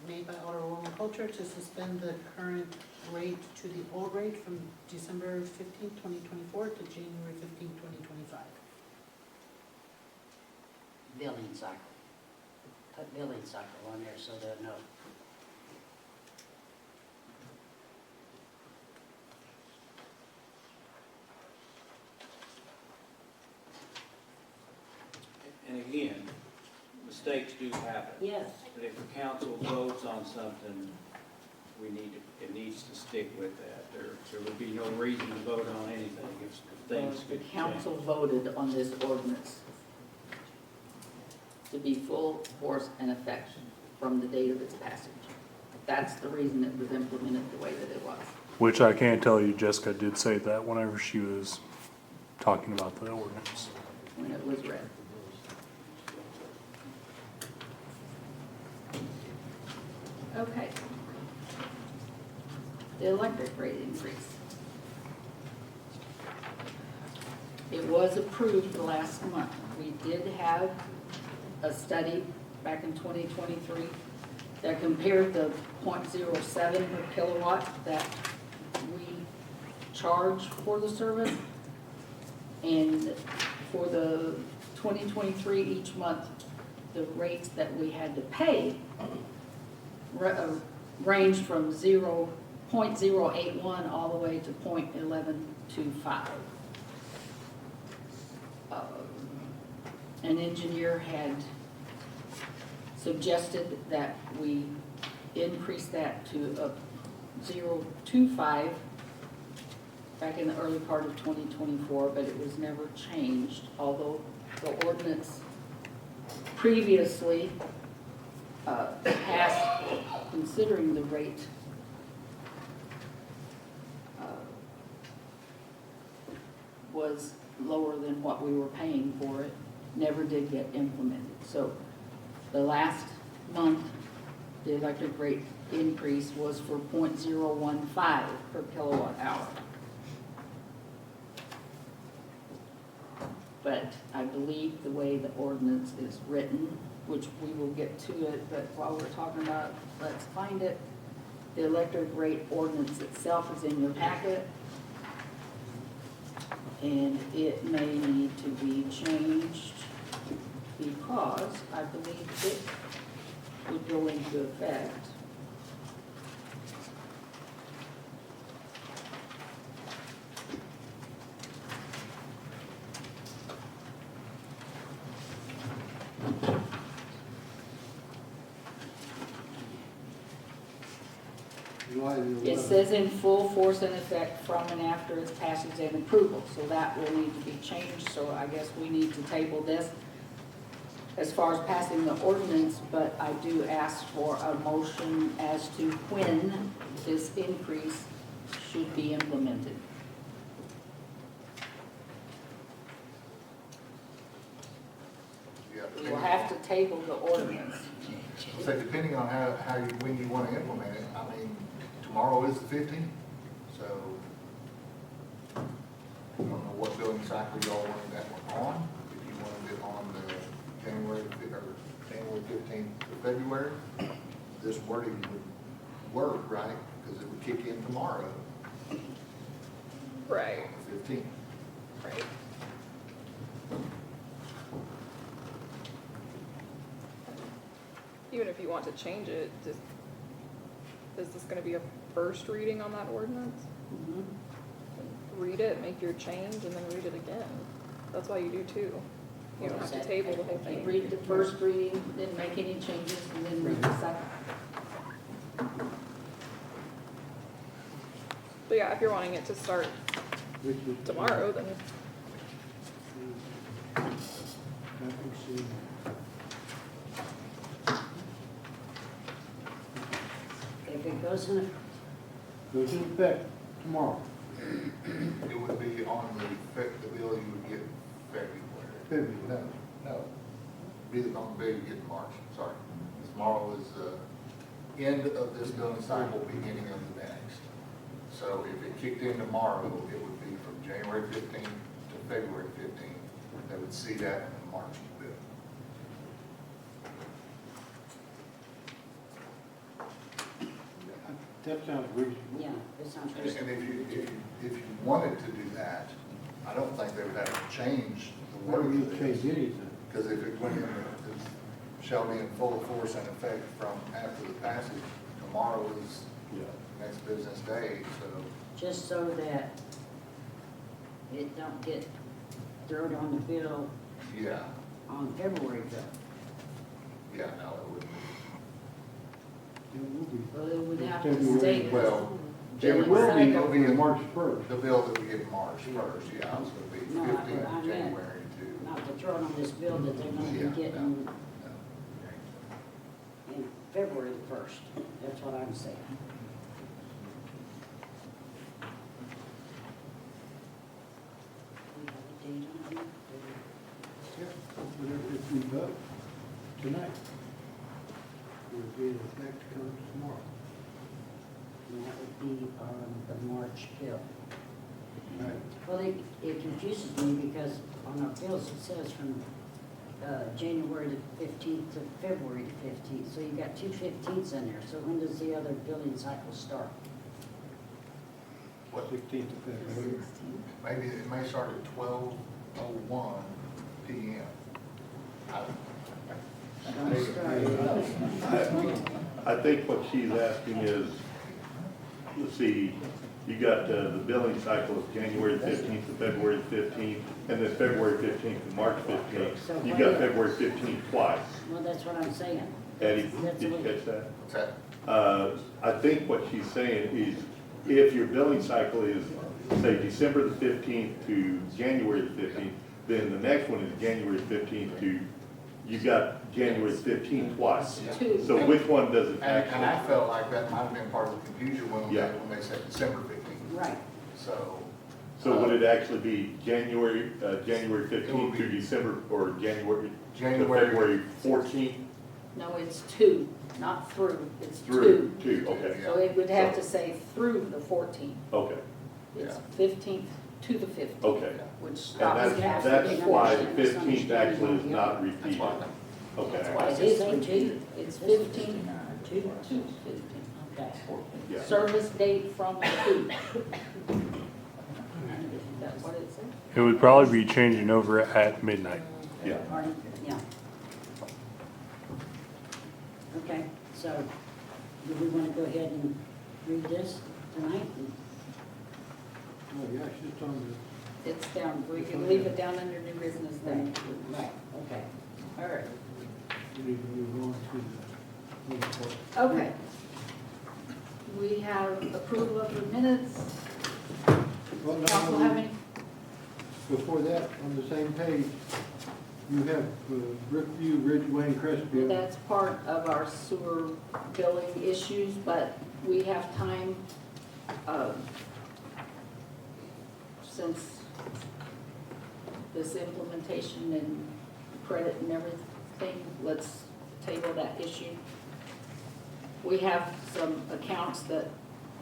made by Alderwoman Coulter to suspend the current rate to the old rate from December 15th, 2024 to January 15th, 2025. Billing cycle. Put billing cycle on there so they'll know. And again, mistakes do happen. Yes. But if the council votes on something, it needs to stick with that. There would be no reason to vote on anything if things The could change. council voted on this ordinance to be full force and effect from the date of its passage. That's the reason it was implemented the way that it was. Which I can tell you, Jessica did say that whenever she was talking about the ordinance. When it was read. Okay. The electric rate increase. It was approved last month. We did have a study back in 2023 that compared the 0.07 per kilowatt that we charge for the service. And for the 2023 each month, the rates that we had to pay ranged from 0.081 all the way to 0.1125. An engineer had suggested that we increase that to 0.25 back in the early part of 2024, but it was never changed, although the ordinance previously passed considering the rate was lower than what we were paying for it, never did get implemented. So the last month, the electric rate increase was for 0.015 per kilowatt hour. But I believe the way the ordinance is written, which we will get to it, but while we're talking about, let's find it. The electric rate ordinance itself is in your packet. And it may need to be changed because I believe it would go into effect July the 11th. It says in full force and effect from and after its passage and approval, so that will need to be changed, so I guess we need to table this as far as passing the ordinance, but I do ask for a motion as to when this increase should be implemented. Yeah, We will have to table the ordinance. So depending on when you want to implement it, I mean, tomorrow is the 15th, so I don't know what billing cycle y'all wanted that one on. If you wanted it on the January 15th of February, this wording would work, right? Because it would kick in tomorrow, Right, the 15th. right. Even if you want to change it, just, is this gonna be a first reading on that ordinance? Mhm. Read it, make your change, and then read it again. That's why you do two. You don't have to table the whole You thing. read the first reading, then make any changes, and then read the second. But yeah, if you're wanting it to start Which is tomorrow, then I can see. If it goes in, Goes in effect tomorrow, It would be on the bill you would get in February. February. No, be the on the bill you get in March, sorry. Tomorrow is the end of this billing cycle, beginning of the next. So if it kicked in tomorrow, it would be from January 15th to February 15th. They would see that in the March bill. That sounds reasonable. yeah, it sounds And reasonable. if you wanted to do that, I don't think they would have to change the Why would wording you of this. change anything? Because if it went in, it shall be in full force and effect from after the passage, tomorrow is next business day, so. Just so that it don't get thrown on the bill Yeah, on February bill. yeah, no, it wouldn't. It will be. Well, it would have to February. state. Well, It it will be it'll be on March 1st. the bill that we get March first, yeah, it's gonna be No, I 15th of meant- January to. Not to throw it on this bill that they're gonna Yeah, be getting no. in February the 1st. That's what I'm saying. We have a date on it? Whatever, if we vote tonight, it will be in effect comes tomorrow. And that would be on the March bill. Right. Well, it confuses me because on our bills it says from January the 15th to February the 15th. So you got two 15ths in there. So when does the other billing cycle start? What, 16th of February. maybe it may start at 12:01 PM. Don't start. I think what she's asking is, let's see, you got the billing cycle is January 15th to February 15th, and then February 15th to March 15th. You got February 15th twice. Well, that's what I'm saying. Eddie, That's did you what- catch that? What's that? I think what she's saying is, if your billing cycle is, say, December the 15th to January the 15th, then the next one is January 15th to, you got January 15th twice. Two. So which one does it And I actually? felt like that might have been part of the confusion Yeah. when they said December 15th. Right. So. So would it actually be January 15th It to would be- December, or January, to January. February 14th? No, it's two, not through, it's Through, two. two, okay, So it would have to say through the 14th. okay, It's Yeah. 15th to the 15th. okay. Which And stops that's, after. that's why the misunderstanding. 15th actually is not That's repeated. why. Okay, That's why it is repeated. It's 15 to 15. Okay. yeah. Service date from two. That's what it said. It would probably be changing over at midnight. Yeah. Pardon? Yeah. Okay, so do we want to go ahead and read this tonight? Oh, yeah, it's just on It's down, we can leave it down under new business then. Right, okay. All right. the, we need to move on to the. Okay. we have approval of the minutes. Well, no, Council have any? Before that, on the same page, you have Brookview, Ridgeway, and Crestview. That's part of our sewer billing issues, but we have time, since this implementation and credit and everything, let's table that issue. We have some accounts that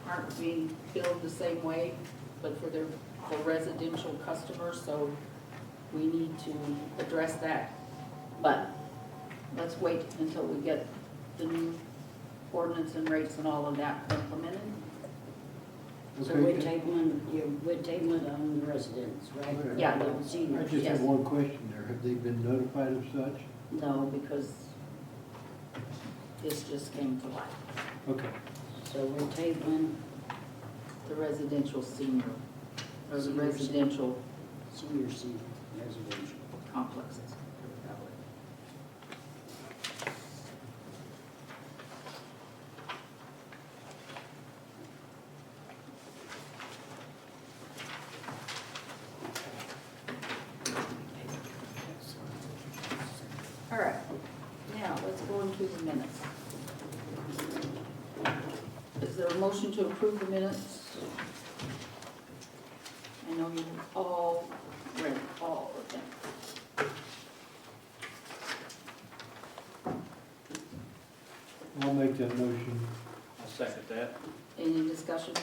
aren't being billed the same way, but for residential customers, so we need to address that. But let's wait until we get the new ordinance and rates and all of that implemented. So Okay. we're tabling on the residents, right? Okay. Yeah. The I seniors. just Yes. have one question there. Have they been notified of such? No, because this just came to light, Okay. So we're tabling the residential senior, or the Senior. residential senior residential. complexes. All right, now let's go into the minutes. Is there a motion to approve the minutes? I know you all read all of them. I'll make that motion. I'll second that. Any discussion?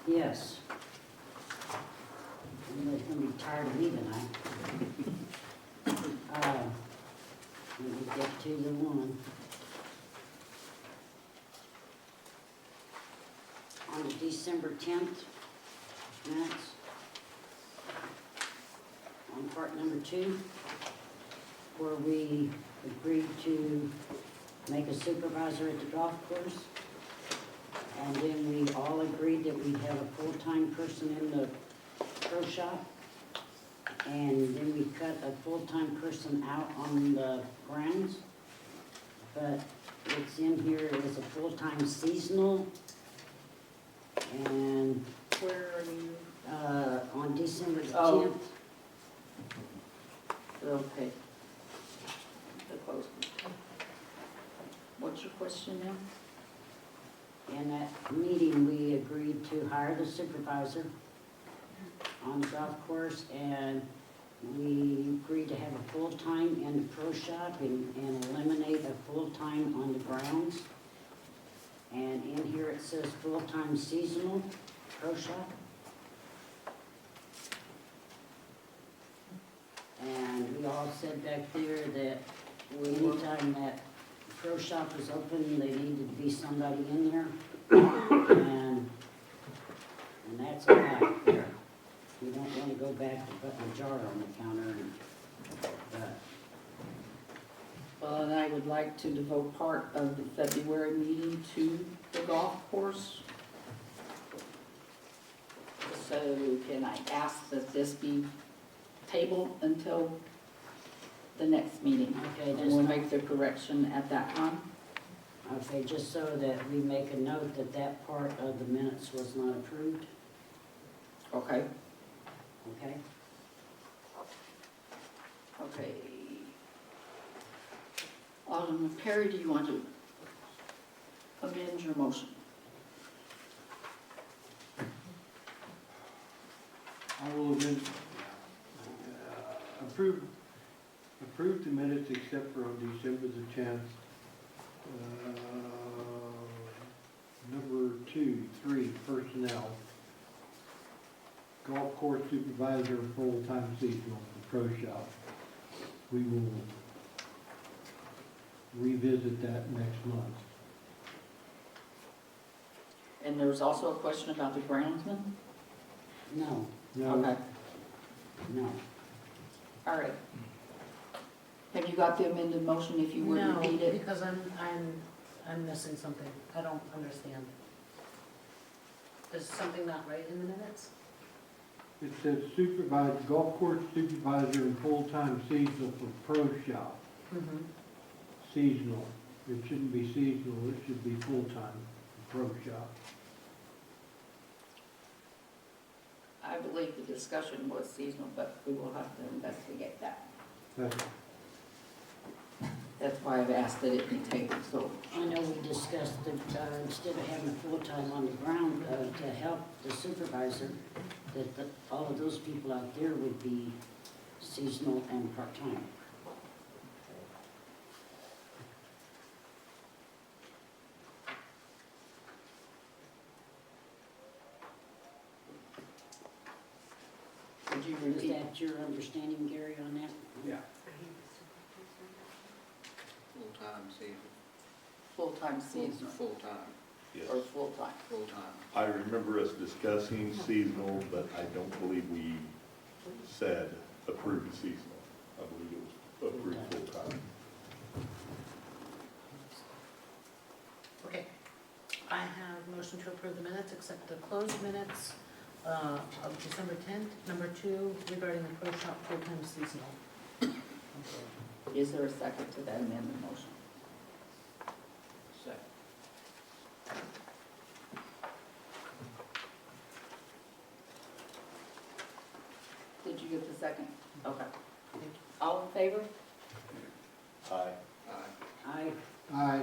Yes. Everybody's gonna be tired of me tonight. Let me get to the one. On December 10th, minutes. On part number 2, where we agreed to make a supervisor at the golf course. And then we all agreed that we'd have a full-time person in the pro shop. And then we cut a full-time person out on the grounds. But it's in here as a full-time seasonal. And, Where are you? on December the Oh. 10th, Okay. The close. What's your question now? in that meeting, we agreed to hire the supervisor on the golf course, and we agreed to have a full-time in the pro shop and eliminate a full-time on the grounds. And in here it says full-time seasonal pro shop. And we all said back there that anytime that pro shop was open, they needed to be somebody in there. And that's a fact there. We don't want to go back to putting a jar on the counter and, Well, and I would like to devote part of the February meeting to the golf course. So can I ask that this be tabled until the next meeting? Okay, And we'll make the correction at that time. okay, just so that we make a note that that part of the minutes was not approved, Okay, okay? okay. Alderman Perry, do you want to amend your motion? I will amend, approve the minutes except for on December the 10th. Number 2, 3, personnel. Golf course supervisor, full-time seasonal, the pro shop. We will revisit that next month. And there's also a question about the groundsman? No, Okay, no. all right. Have you got the amended motion if you would No, repeat it? because I'm missing something. I don't understand. Is something not right in the minutes? It says supervisor, golf course supervisor and full-time seasonal for pro shop. Mm-hmm. Seasonal. It shouldn't be seasonal, it should be full-time. pro shop. I believe the discussion was seasonal, but we will have to investigate that. That's That's why I've asked that it be tabled, so. I know we discussed that, instead of having a full-time on the ground, to help the supervisor, that all of those people out there would be seasonal and part-time. Would you Is repeat? that your understanding, Gary, on that? Yeah. Full-time season. Full-time seasonal Full-time, Yes. or full-time? full-time. I remember us discussing seasonal, but I don't believe we said approved seasonal. I believe it was approved full-time. Okay. I have a motion to approve the minutes, except the closed minutes of December 10th. Number 2, regarding the pro shop full-time seasonal. Is there a second to that amendment motion? Second. Did you get the second? Okay. All in favor? Aye. Aye. I,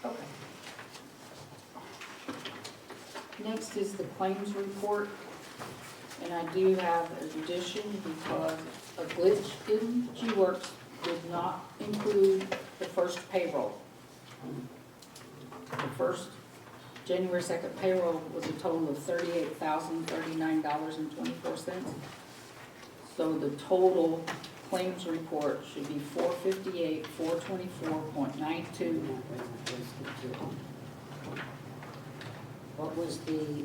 Okay. Next is the claims report, and I do have an addition because a glitch in G-Works did not include the first payroll. The first January 2nd payroll was a total of $38,039.24. So the total claims report should be $458,424.92. what was the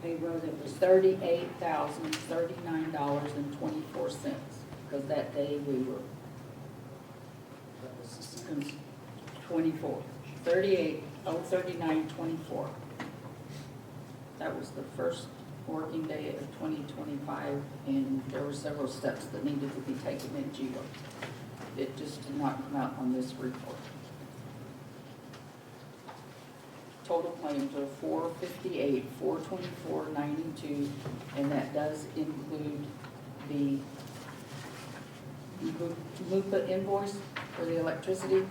payroll that was $38,039.24, because that day we were what was the same? 39.24. That was the first working day of 2025, and there were several steps that needed to be taken in G-Works. It just did not come out on this report. Total claims are $458,424.92, and that does include the MUPA invoice for the electricity.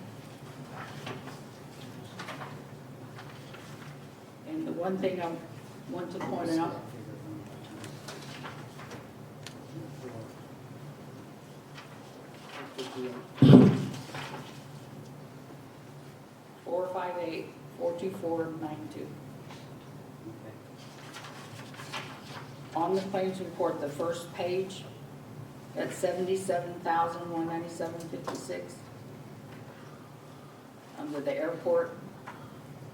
And the one thing I want to point out, $458,424.92. On the claims report, the first page, that's $77,197.56. Under the airport,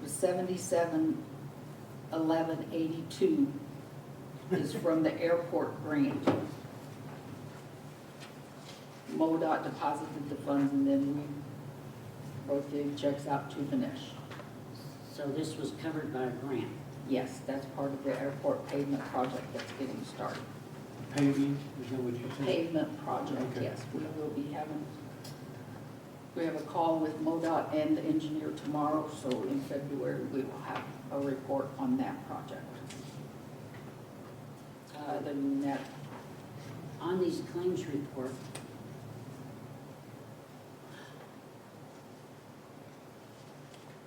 was $77,1182 is from the airport grant. MoDOT deposited the funds, and then we wrote the checks out to Vinesh. So this was covered by a grant. Yes, that's part of the airport pavement project that's getting started. Paving, is that what you said? Pavement project, Okay. yes, we will be having, we have a call with MoDOT and the engineer tomorrow, so in February, we will have a report on that project. Other than that, On these claims report,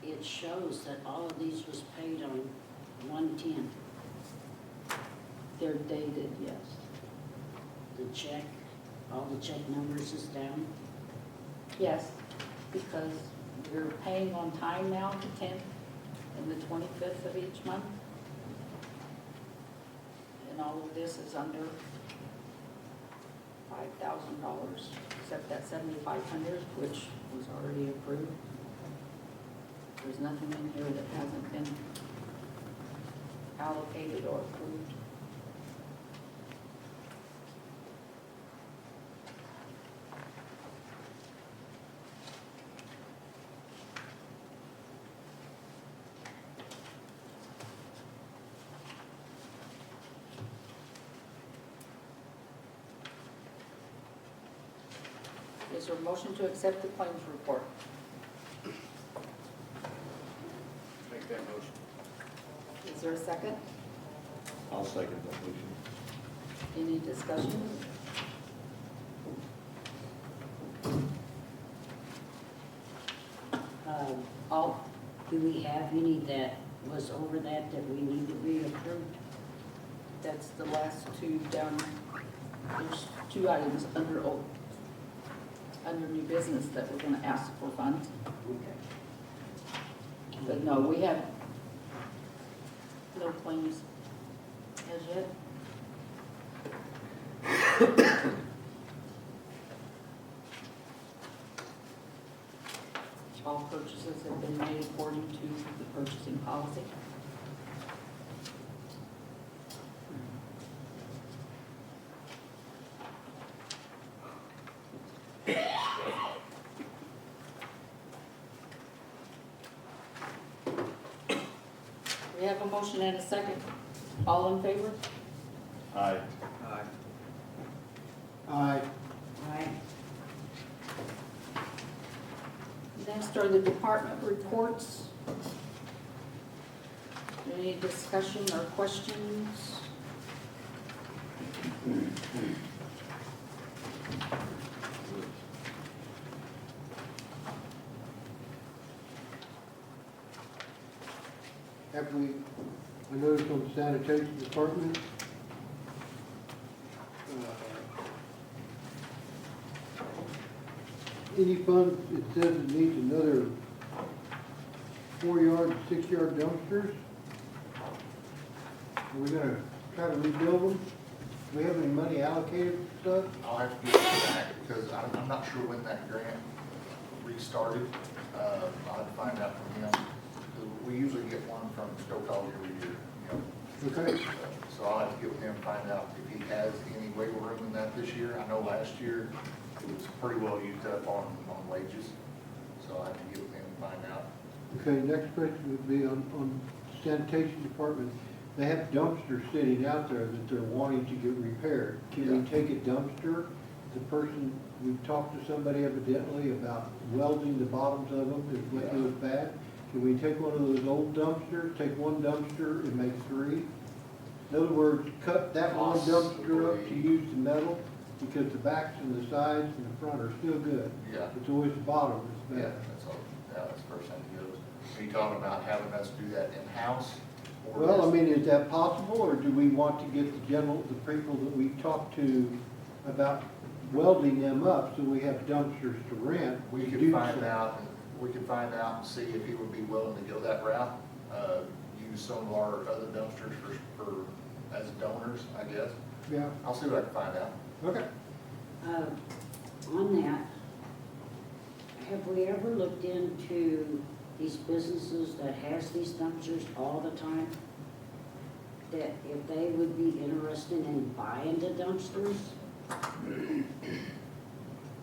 it shows that all of these was paid on 1/10. they're dated, yes. The check, all the check numbers is down. Yes, because we're paying on time now, the 10th and the 25th of each month. And all of this is under $5,000, except that $7,500, which was already approved. There's nothing in here that hasn't been allocated or approved. Is there a motion to accept the claims report? Is there a second? I'll second that motion. Any discussion? All, do we have any that was over that we need to be approved? That's the last two down. There's two items under old, under new business that we're gonna ask for funds. Okay. But no, we have no claims as yet. All purchases have been made according to the purchasing policy. We have a motion and a second. All in favor? Aye. Aye. Aye. Right. Next are the department reports. Any discussion or questions? Have we, I noticed on the sanitation department, any funds, it says it needs another 4-yard, 6-yard dumpsters. Are we gonna try to rebuild them? Do we have any money allocated for stuff? I'll have to get it back because I'm not sure when that grant restarted. I'll have to find out from him. We usually get one from Stoke College every year, you know. Okay. So I'll have to get with him and find out if he has any wiggle room in that this year. I know last year it was pretty well used up on wages. So I'll have to get with him and find out. Okay, next question would be on sanitation department. They have dumpsters sitting out there that they're wanting to get repaired. Can we take a dumpster? The person, we've talked to somebody evidently about welding the bottoms of them if it was bad. Can we take one of those old dumpsters, take one dumpster and make 3? In other words, cut that one dumpster up to use the metal, because the backs and the sides and the front are still good. Yeah. It's always the bottom that's Yeah, bad. that's all, yeah, that's the first thing he goes. Are you talking about having us do that in-house? or Well, I just- mean, is that possible, or do we want to get the people that we talked to about welding them up so we have dumpsters to rent? We to could do find so? out, and see if he would be willing to go that route. Use some of our other dumpsters for, as donors, I guess. Yeah, I'll see what I can find out. okay. On that, have we ever looked into these businesses that has these dumpsters all the time? That if they would be interested in buying the dumpsters?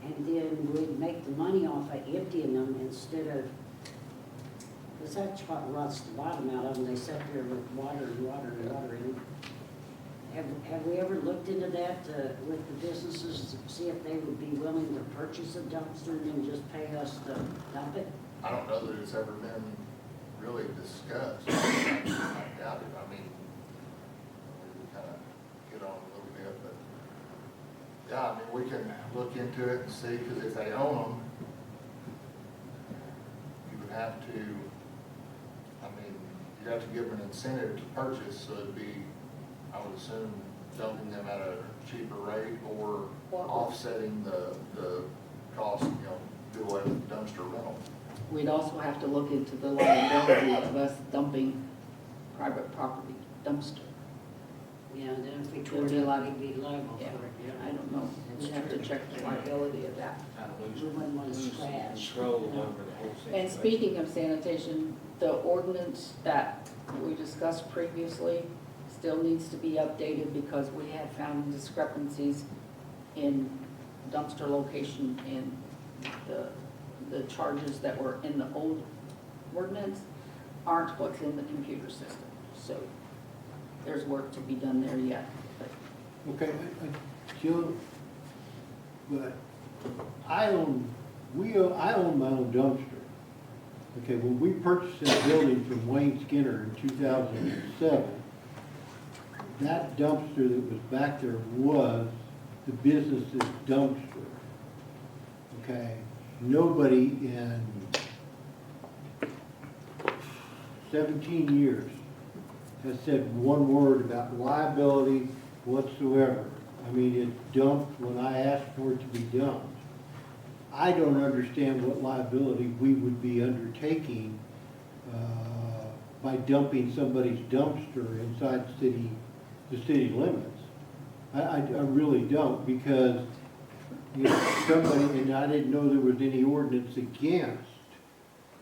And then we'd make the money off of emptying them instead of, because that's what rots the bottom out of them, they sit there with water and water and water in them. Have we ever looked into that with the businesses to see if they would be willing to purchase a dumpster and then just pay us to dump it? I don't know that it's ever been really discussed. I doubt it. I mean, we kind of get on a little bit, but yeah, I mean, we can look into it and see, because if they own them, you would have to, I mean, you'd have to give them an incentive to purchase, so it'd be, I would assume, dumping them at a cheaper rate or offsetting the cost, you know, do away with dumpster rental. We'd also have to look into the liability of us dumping private property dumpster. Yeah, then if we Would tore be it up, liable. we'd be liable for Yeah, it, yeah. I don't know. We'd have to check the liability of that. Kind of We wouldn't want to lose scratch. control over the whole situation. And speaking of sanitation, the ordinance that we discussed previously still needs to be updated because we have found discrepancies in dumpster location and the charges that were in the old ordinance aren't what's in the computer system. So there's work to be done there yet. But Okay, Jill, but I own my own dumpster. Okay, when we purchased that building from Wayne Skinner in 2007, that dumpster that was back there was the business's dumpster. Okay, nobody in 17 years has said one word about liability whatsoever. I mean, it's dumped when I asked for it to be dumped. I don't understand what liability we would be undertaking by dumping somebody's dumpster inside the city limits. I really don't, because, you know, somebody, and I didn't know there was any ordinance against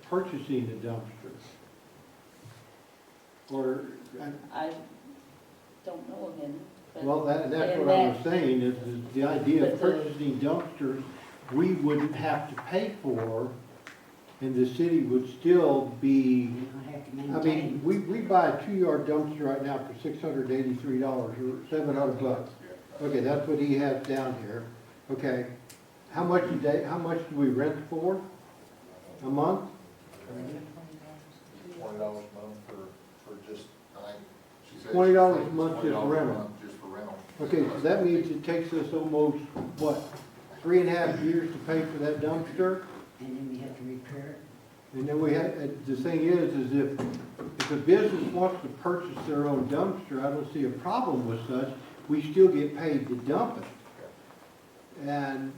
purchasing a dumpster. Or, I don't know of any. but- well, that's and what I was that- saying, is the idea of But the- purchasing dumpsters, we wouldn't have to pay for, and the city would still be, I have to I maintain. mean, we buy a 2-yard dumpster right now for $683 or $700. Okay, that's what he has down here. Okay, how much do we rent for? A month? $20 a month for just, I think, she said. $20 a month just $20 a rental. month just for rental. Okay, so that means it takes us almost, what, 3.5 years to pay for that dumpster? And then we have to repair it. And then we have, the thing is if a business wants to purchase their own dumpster, I don't see a problem with such. We still get paid to dump it. And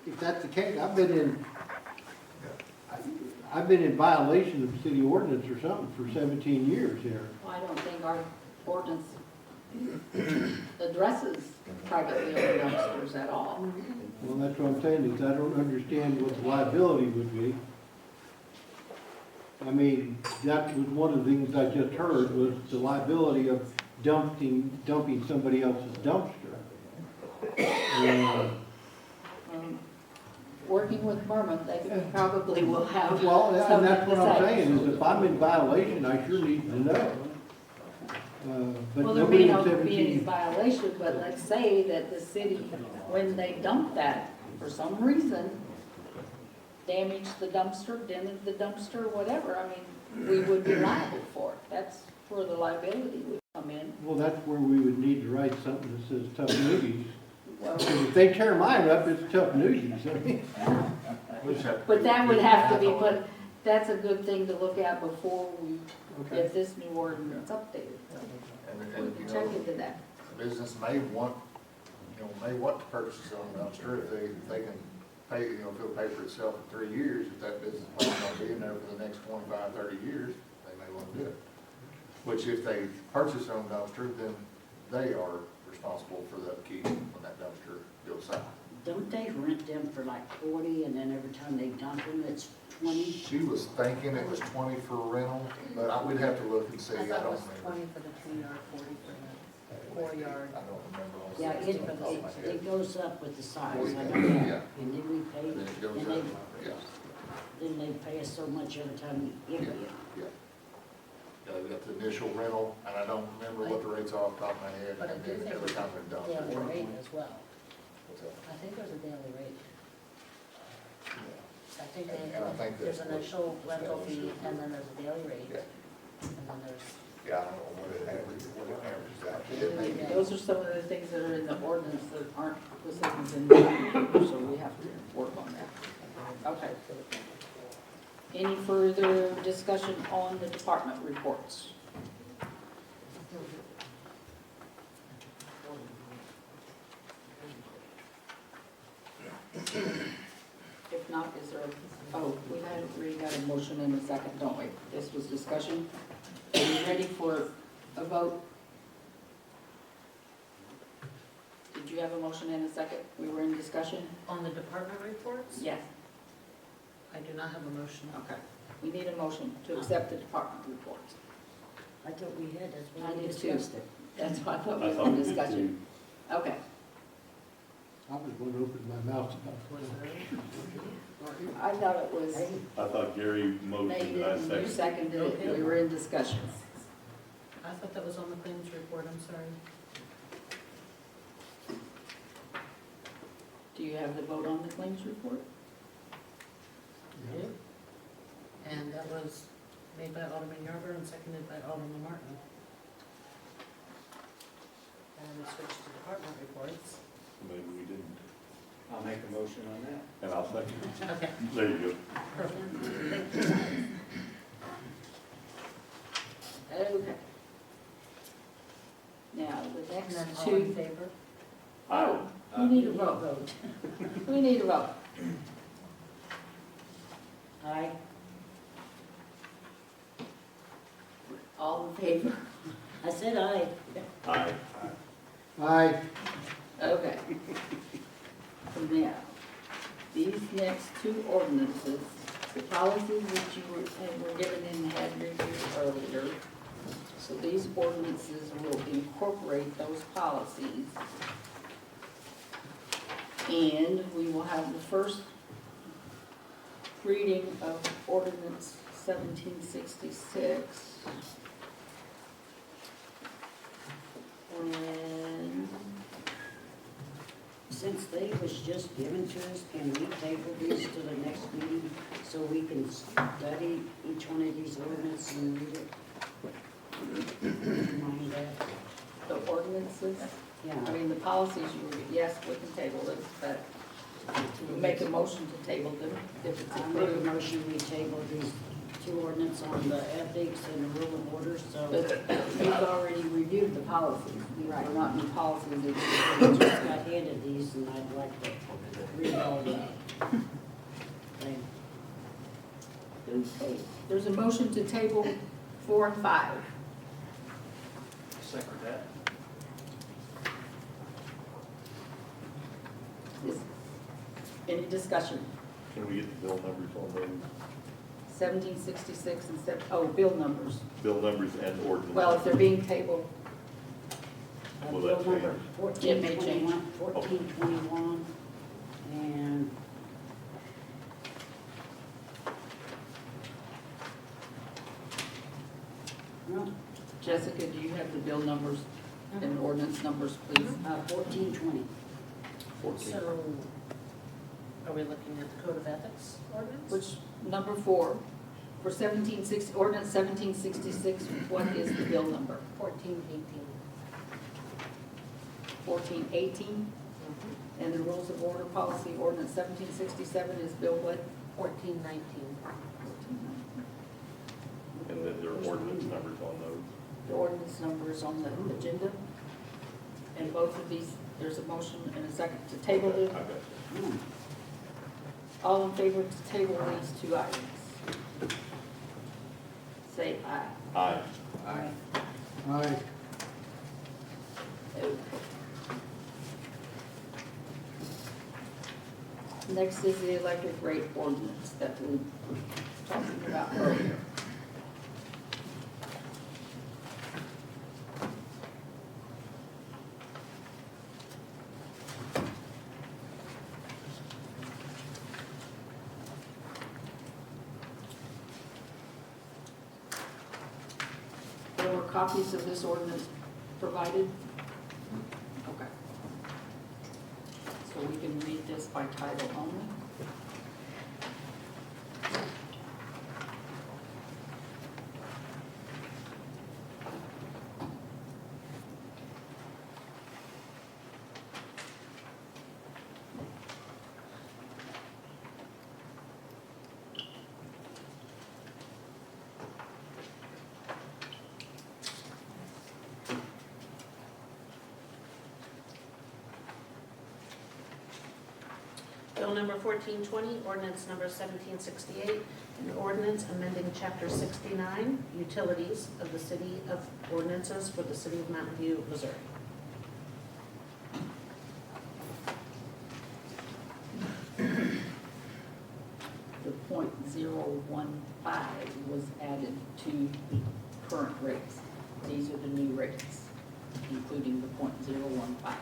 if that's the case, I've been in violation of city ordinance or something for 17 years here. Well, I don't think our ordinance addresses privately owned dumpsters at all. Well, that's what I'm saying, is I don't understand what the liability would be. I mean, that was one of the things I just heard, was the liability of dumping somebody else's dumpster. Working with Berman, they probably will have Well, and something that's what to I'm say. saying, is if I'm in violation, I sure need to know. But Well, there nobody may in not be any 17, violation, but let's say that the city, when they dump that, for some reason, damaged the dumpster, dented the dumpster, whatever, I mean, we would be liable for it. That's where the liability would come in. well, that's where we would need to write something that says tough noogies. Well, Because if they tear mine up, it's tough noogies. I mean, but that would have to be put, that's a good thing to look at before we Okay. get this new ordinance updated. We And, can you check know, into that. the business may want to purchase their own dumpster if they can pay, if it'll pay for itself in 3 years. If that business plan's gonna be in there for the next 25, 30 years, they may want to do it. Which if they purchase their own dumpster, then they are responsible for the upkeep when that dumpster goes south. Don't they rent them for like 40 and then every time they dump them, it's 20? She was thinking it was 20 for rental, but we'd have to look and see. I I thought it don't was remember. 20 for the 2-yard, 40 for the 4-yard. I don't remember. all Yeah, that it, off the top of my head. it goes up with the size, I know Yeah. that. And then we pay, And then it goes and up, they, yeah, then they pay us so much every time we empty it. yeah. Yeah, we got the initial rental, and I don't remember what the rates are off the top of my head, But I and do then think every time they're done. daily rate as well. What's that? I think there's a daily rate. I think And I think there's that's an initial what- rental fee and then there's a daily rate. Yeah. And then there's, Yeah, I don't know what it averages out to. It may be- Those are some of the things that are in the ordinance that aren't listed in the, so we have to work on that. Okay. Any further discussion on the department reports? If not, is there, we got a motion in a second, don't we? This was discussion. Are you ready for a vote? Did you have a motion in a second? We were in discussion? on the department reports, Yes. I do not have a motion. Okay. We need a motion to accept the department reports. I thought we had, that's I why we did too. discussed it. That's why I thought I we thought were we in did discussion. too. Okay. I was going to open my mouth about Was there? I thought it was I thought Gary motioned made and I and you seconded. seconded it. We were in discussion. I thought that was on the claims report, I'm sorry. Do you have the vote on the claims report? it. made by Alderman Yarber and seconded by Alderman Martin. And we switch to department reports. Maybe we didn't. I'll make a motion on that. And I'll second it. Okay, There you go. perfect. Okay. Now, the And then next all in two, favor? oh, we need a vote. We need a vote. Aye. All in favor? I said aye. Aye. Aye. Okay. Now, these next two ordinances, the policies that you were given and had reviewed earlier, so these ordinances will incorporate those policies. And we will have the first reading of ordinance 1766. And Since they was just given to us, can we table these to the next meeting so we can study each one of these ordinances and read it? Mind that? the ordinances, I Yeah. mean, the policies, you were, yes, we can table them, but we make a motion to table them if it's I make a approved. motion, we table these two ordinance on the ethics and the rule of order, so. But you've already reviewed the policies. These are not new policies. These I are- just got handed these and I'd like to read all the thing. Okay. There's a motion to table 4 and 5. Second that. Is any discussion? Can we get the bill numbers on those? 1766 and bill numbers. Bill numbers and ordinance. Well, if they're being tabled, Will Bill that number change? It may change. 1421, and no, Jessica, do you have the bill numbers and ordinance numbers, please? 1420. 14. So, are we looking at the Code of Ethics ordinance? Which, number 4, for 1760, ordinance 1766, what is the bill number? 1418. 1418? And the rules of order policy ordinance 1767 is bill what? 1419. 1419. And then there are ordinance numbers on those. The ordinance number is on the agenda. And both of these, there's a motion and a second to table I them. got you. Hmm. All in favor to table these two items? Say aye. Aye. Aye. Aye. Okay. Next is the electric rate ordinance that we were talking about earlier. There were copies of this ordinance provided? Okay. So we can read this by title only? Bill number 1420, ordinance number 1768, an ordinance amending chapter 69, utilities of the city of ordinances for the city of Mountain View, Missouri. The .015 was added to the current rates. These are the new rates, including the .015.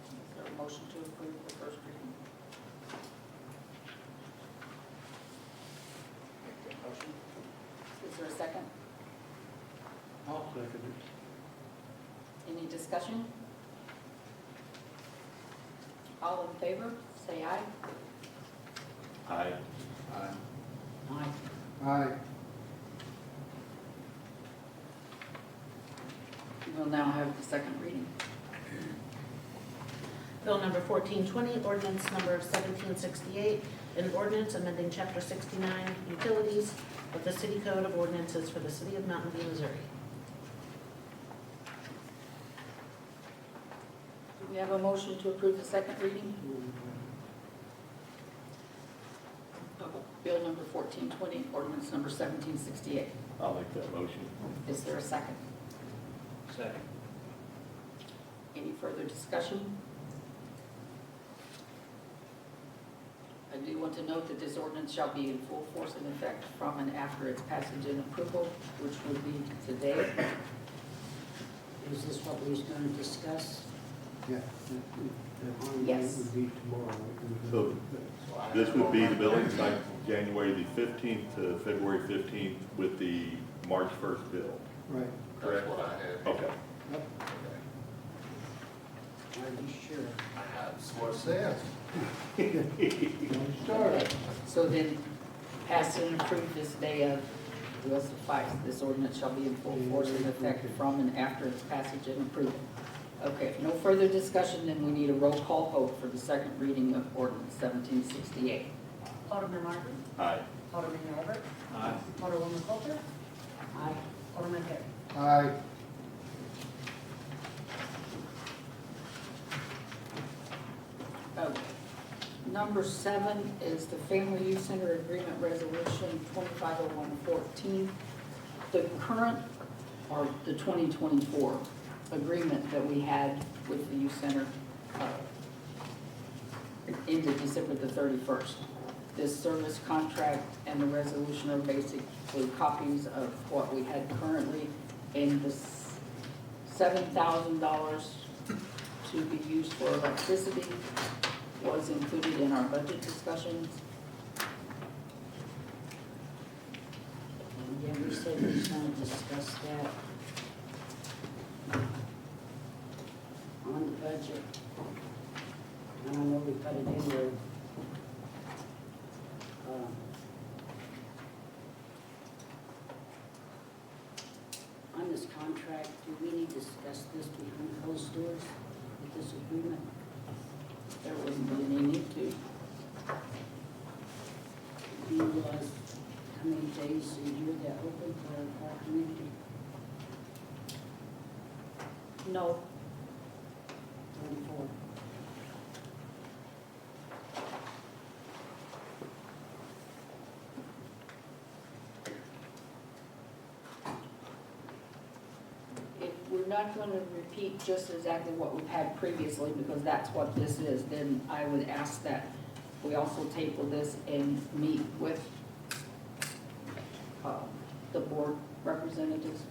Is there a motion to approve the first reading? Is there a second? I'll second Any discussion? All in favor, say aye. Aye. Aye. it. Aye. We'll now have the second reading. Bill number 1420, ordinance number 1768, an ordinance amending chapter 69 utilities of the city code of ordinances for the city of Mountain View, Missouri. Do we have a motion to approve the second reading? Bill number 1420, ordinance number 1768. I'll make that motion. Is there a second? Second. Any further discussion? I do want to note that this ordinance shall be in full force and effect from and after its passage and approval, which would be today. Is this what we was gonna discuss? Yeah. That Yes. would be tomorrow. So this would be the billing cycle, January the 15th to February 15th with the March 1st bill, Right. correct? That's what I had. Okay. Yep. Are you sure? That's what it says. Don't start it. So then, pass and approve this day of will suffice. This ordinance shall be in full force and effect from and after its passage and approval. Okay, if no further discussion, then we need a roll call vote for the second reading of ordinance 1768. Alderman Martin, Aye. Alderman Albert, Aye. Alderwoman Coulter, Aye. Alderman Perry. Aye. Okay. Number 7 is the Family Youth Center Agreement Resolution 250114. The current, or the 2024 agreement that we had with the youth center ended December the 31st. This service contract and the resolution are basically copies of what we had currently, and the $7,000 to be used for electricity was included in our budget discussions. And yeah, we said we was gonna discuss that on the budget. And I know we put it in there. On this contract, do we need to discuss this behind closed doors with this agreement? There wouldn't be any need to. Do you realize how many days a year they're open for our community? No, 24. if we're not going to repeat just exactly what we've had previously, because that's what this is, then I would ask that we also table this and meet with the board representatives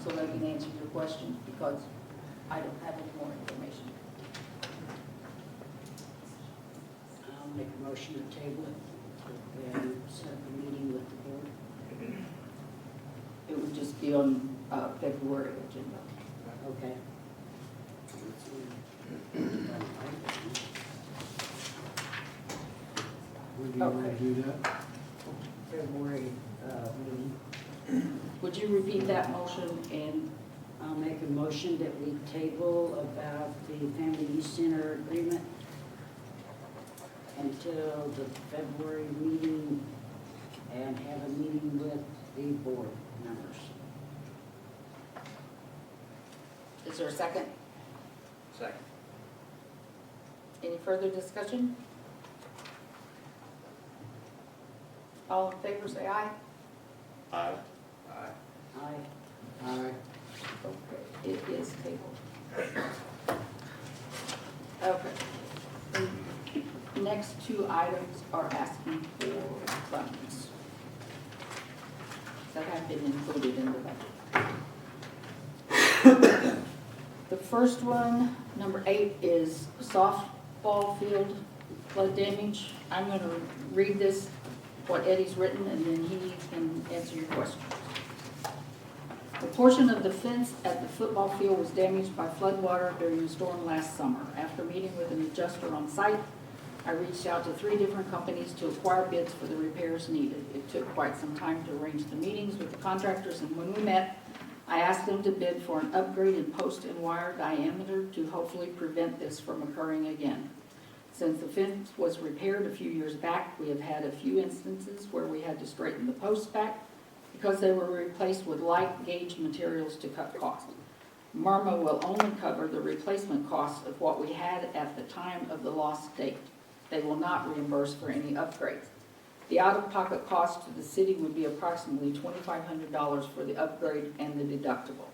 so they can answer your questions, because I don't have any more information. I'll make a motion to table it and set up a meeting with the board. It would just be on February agenda. Okay. When do you want to do that? February meeting. Would you repeat that motion? And I'll make a motion that we table about the Family Youth Center agreement until the February meeting and have a meeting with the board members. is there a second? Second. Any further discussion? All in favor, say aye. Aye. Aye. Aye. Aye. Okay, it is tabled. Okay. The next two items are asking for funds that have been included in the budget. The first one, number 8, is softball field flood damage. I'm gonna read this what Eddie's written, and then he can answer your questions. A portion of the fence at the football field was damaged by floodwater during the storm last summer. After meeting with an adjuster on site, I reached out to 3 different companies to acquire bids for the repairs needed. It took quite some time to arrange the meetings with the contractors, and when we met, I asked them to bid for an upgrade in post and wire diameter to hopefully prevent this from occurring again. Since the fence was repaired a few years back, we have had a few instances where we had to straighten the posts back because they were replaced with light gauge materials to cut costs. MIRMA will only cover the replacement costs of what we had at the time of the lost date. They will not reimburse for any upgrades. The out-of-pocket cost to the city would be approximately $2,500 for the upgrade and the deductible.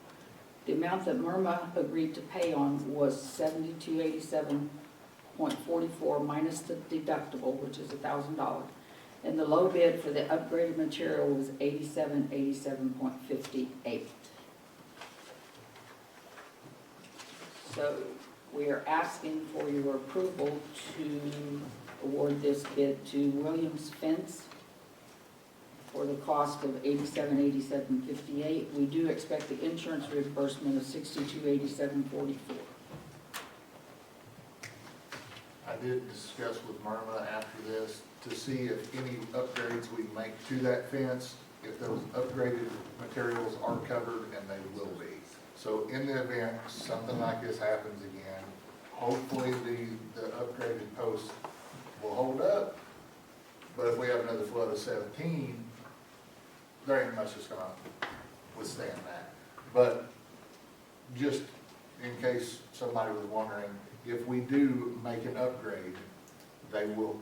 The amount that MIRMA agreed to pay on was $7287.44 minus the deductible, which is $1,000. And the low bid for the upgraded material was $8787.58. So we are asking for your approval to award this bid to Williams Fence for the cost of $8787.58. We do expect the insurance reimbursement of $6287.44. I did discuss with Myrna after this to see if any upgrades we make to that fence, if those upgraded materials are covered, and they will be. So in the event something like this happens again, hopefully the upgraded posts will hold up. But if we have another flood of 17, there ain't much that's gonna withstand that. But just in case somebody was wondering, if we do make an upgrade, they will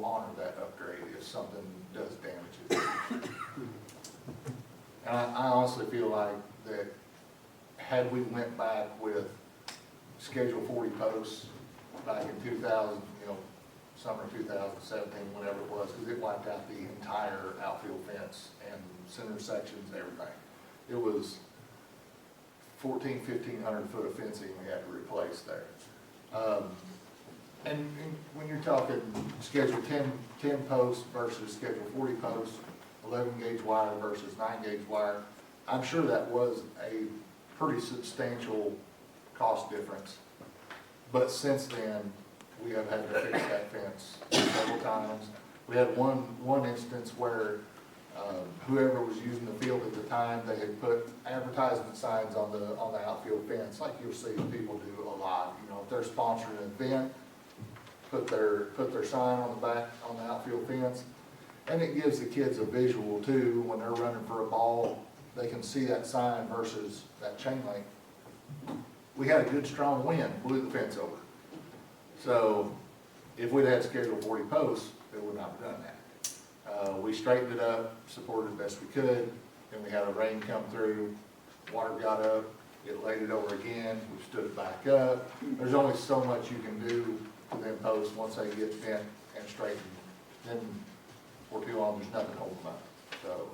honor that upgrade if something does damage it. And I honestly feel like that had we went back with Schedule 40 posts back in 2000, summer 2017, whatever it was, because it wiped out the entire outfield fence and center sections and everything. It was 1,500 foot of fencing we had to replace there. And when you're talking Schedule 10 posts versus Schedule 40 posts, 11 gauge wire versus 9 gauge wire, I'm sure that was a pretty substantial cost difference. But since then, we have had to fix that fence several times. We had one instance where whoever was using the field at the time, they had put advertisement signs on the outfield fence, like you'll see people do a lot. If they're sponsoring an event, put their sign on the back on the outfield fence, and it gives the kids a visual too. When they're running for a ball, they can see that sign versus that chain link. We had a good strong wind, blew the fence over. So if we'd had Schedule 40 posts, they would not have done that. We straightened it up, supported it best we could, then we had a rain come through, water got up, it laid it over again, we stood it back up. There's only so much you can do to them posts once they get bent and straightened. Then for too long, there's nothing holding them up. So,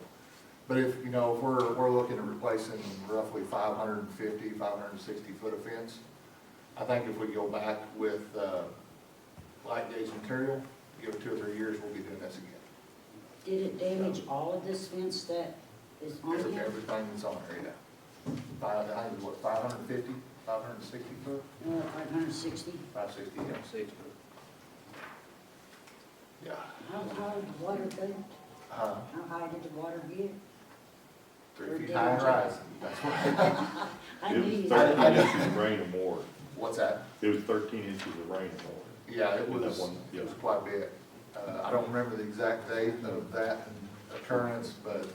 but if we're looking at replacing roughly 550, 560 foot of fence, I think if we go back with light gauge material, give it 2 or 3 years, we'll be doing this again. Did it damage all of this fence that is on here? Everything that's on there, yeah. I think it was 550, 560 foot? 560? 560, yeah. 6 Yeah. How high did the water go? Huh? How high did the water get? 3 feet high and rising. That's what. I It knew was you. 13 inches of rain or more. What's that? It was 13 inches of rain or more. Yeah, it In that was one, yeah. quite a bit. I don't remember the exact date of that occurrence, but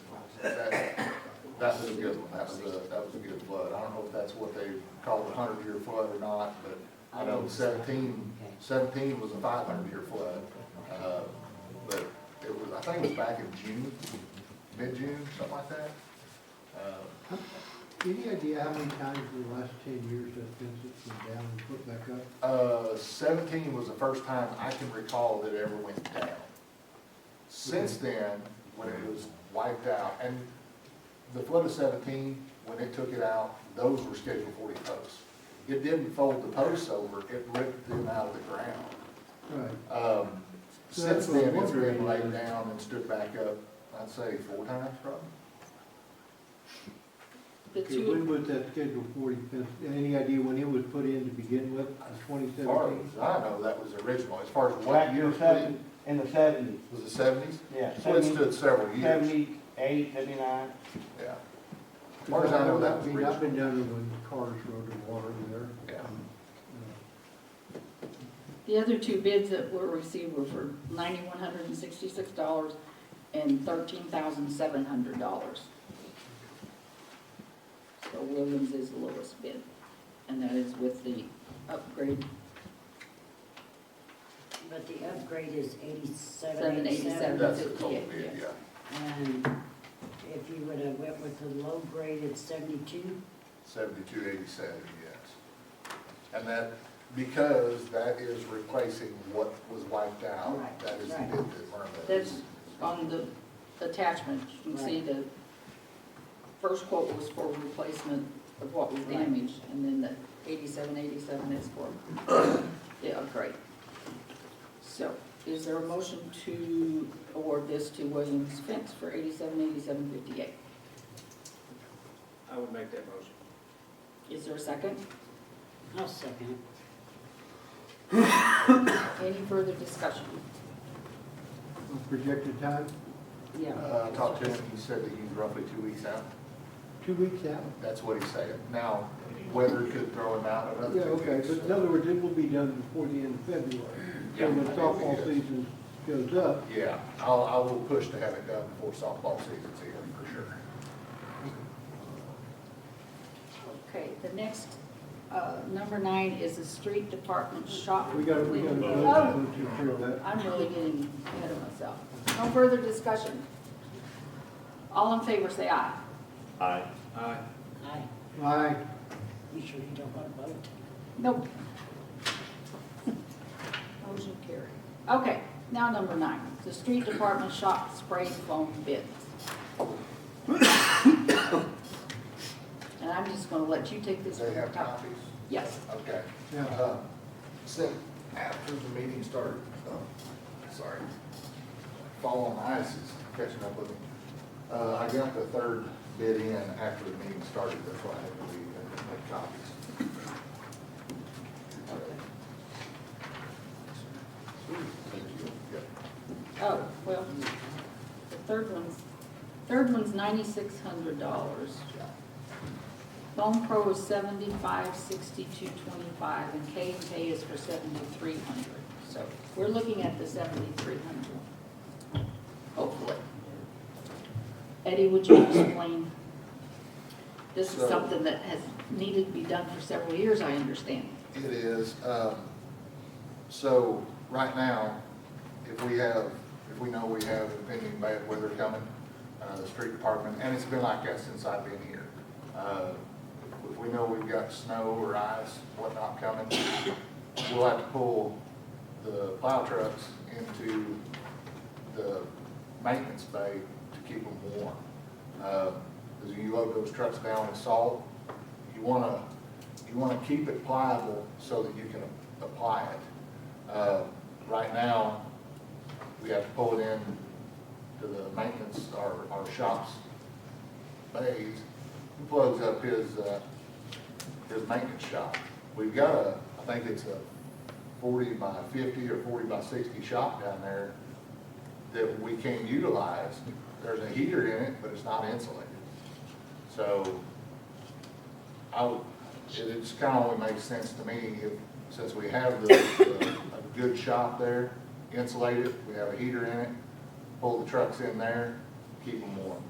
that was a good one. That was a good flood. I don't know if that's what they called a 100-year flood or not, but I know 17 was a 500-year flood. But it was, I think it was back in June, mid-June, something like that. Any idea how many times in the last 10 years that fence has been down and put back up? 17 was the first time I can recall that it ever went down. Since then, when it was wiped out, and the flood of 17, when it took it out, those were Schedule 40 posts. It didn't fold the posts over, it ripped them out of the ground. Right. So that's Since what I'm then, it's been wondering. laid down and stood back up, I'd say 4 times probably. The Okay, two, when was that scheduled for defense? Any idea when it was put in to begin with, in As far 2017? as I know, that was original. As far as what Back year in it the seven, in the seventies, was the seventies? yeah, So it stood several years. 78, 79. Yeah. As far as I know, that was I mean, I've been original. down there when cars rode the water there. Yeah. the other two bids that were received were for $9,166 and $13,700. So Williams is the lowest bid, and that is with the upgrade, But the upgrade is 87, 787. That's the total bid, Yes. yeah. And if you would have went with the low grade, it's 72. 7287, yes. And that, because that is replacing what was wiped out, Right, that is the right. bid that Verma That's is. on the attachment. You can see the first quote was for replacement of what was Right. damaged, and then the 8787 is for the upgrade. So, is there a motion to award this to Williams Fence for 878758? I would make that motion. Is there a second? I'll second Any further discussion? Projected time, it. Yeah. I talked to him, he said that he's roughly 2 weeks out. 2 weeks out? That's what he's saying. Now, weather could throw him out another Yeah, 2 okay, weeks. but in other words, it will be done before the end of February. So when softball season goes up, Yeah, I will push to have it done before softball season's here, for sure. Okay, the next, number 9 is the street department shop. we got to Oh, vote to approve that. I'm really getting ahead of myself. No further discussion. All in favor, say aye. Aye. Aye. Aye. Aye. You sure you don't want to vote? Nope. Motion carried. Okay, now number 9, the street department shop spray foam bids. And I'm just gonna let you take this. Does they from the have top. copies? Yes. Okay. Yeah. So after the meeting started, sorry, fall on ice is catching up with me. I got the third bid in after the meeting started, that's why I had to make copies. Thank you. Yep. Oh, well, the third one's $9,600. Foam Pro is $75,6225, and K and K is for $7,300. So we're looking at the $7,300, hopefully. Eddie, would you explain? This is So- something that has needed to be done for several years, I understand. It is, so right now, if we know we have impending bad weather coming, the street department, and it's been like that since I've been here. If we know we've got snow or ice, whatnot coming, we'll have to pull the plow trucks into the maintenance bay to keep them warm. As you load those trucks down with salt, you wanna keep it pliable so that you can apply it. Right now, we have to pull it in to the maintenance, our shop's bays. He plugs up his maintenance shop. We've got I think it's a 40 by 50 or 40 by 60 shop down there that we can't utilize. There's a heater in it, but it's not insulated. So it just kind of only makes sense to me since we have a good shop there, insulated, we have a heater in it, pull the trucks in there, keep them warm.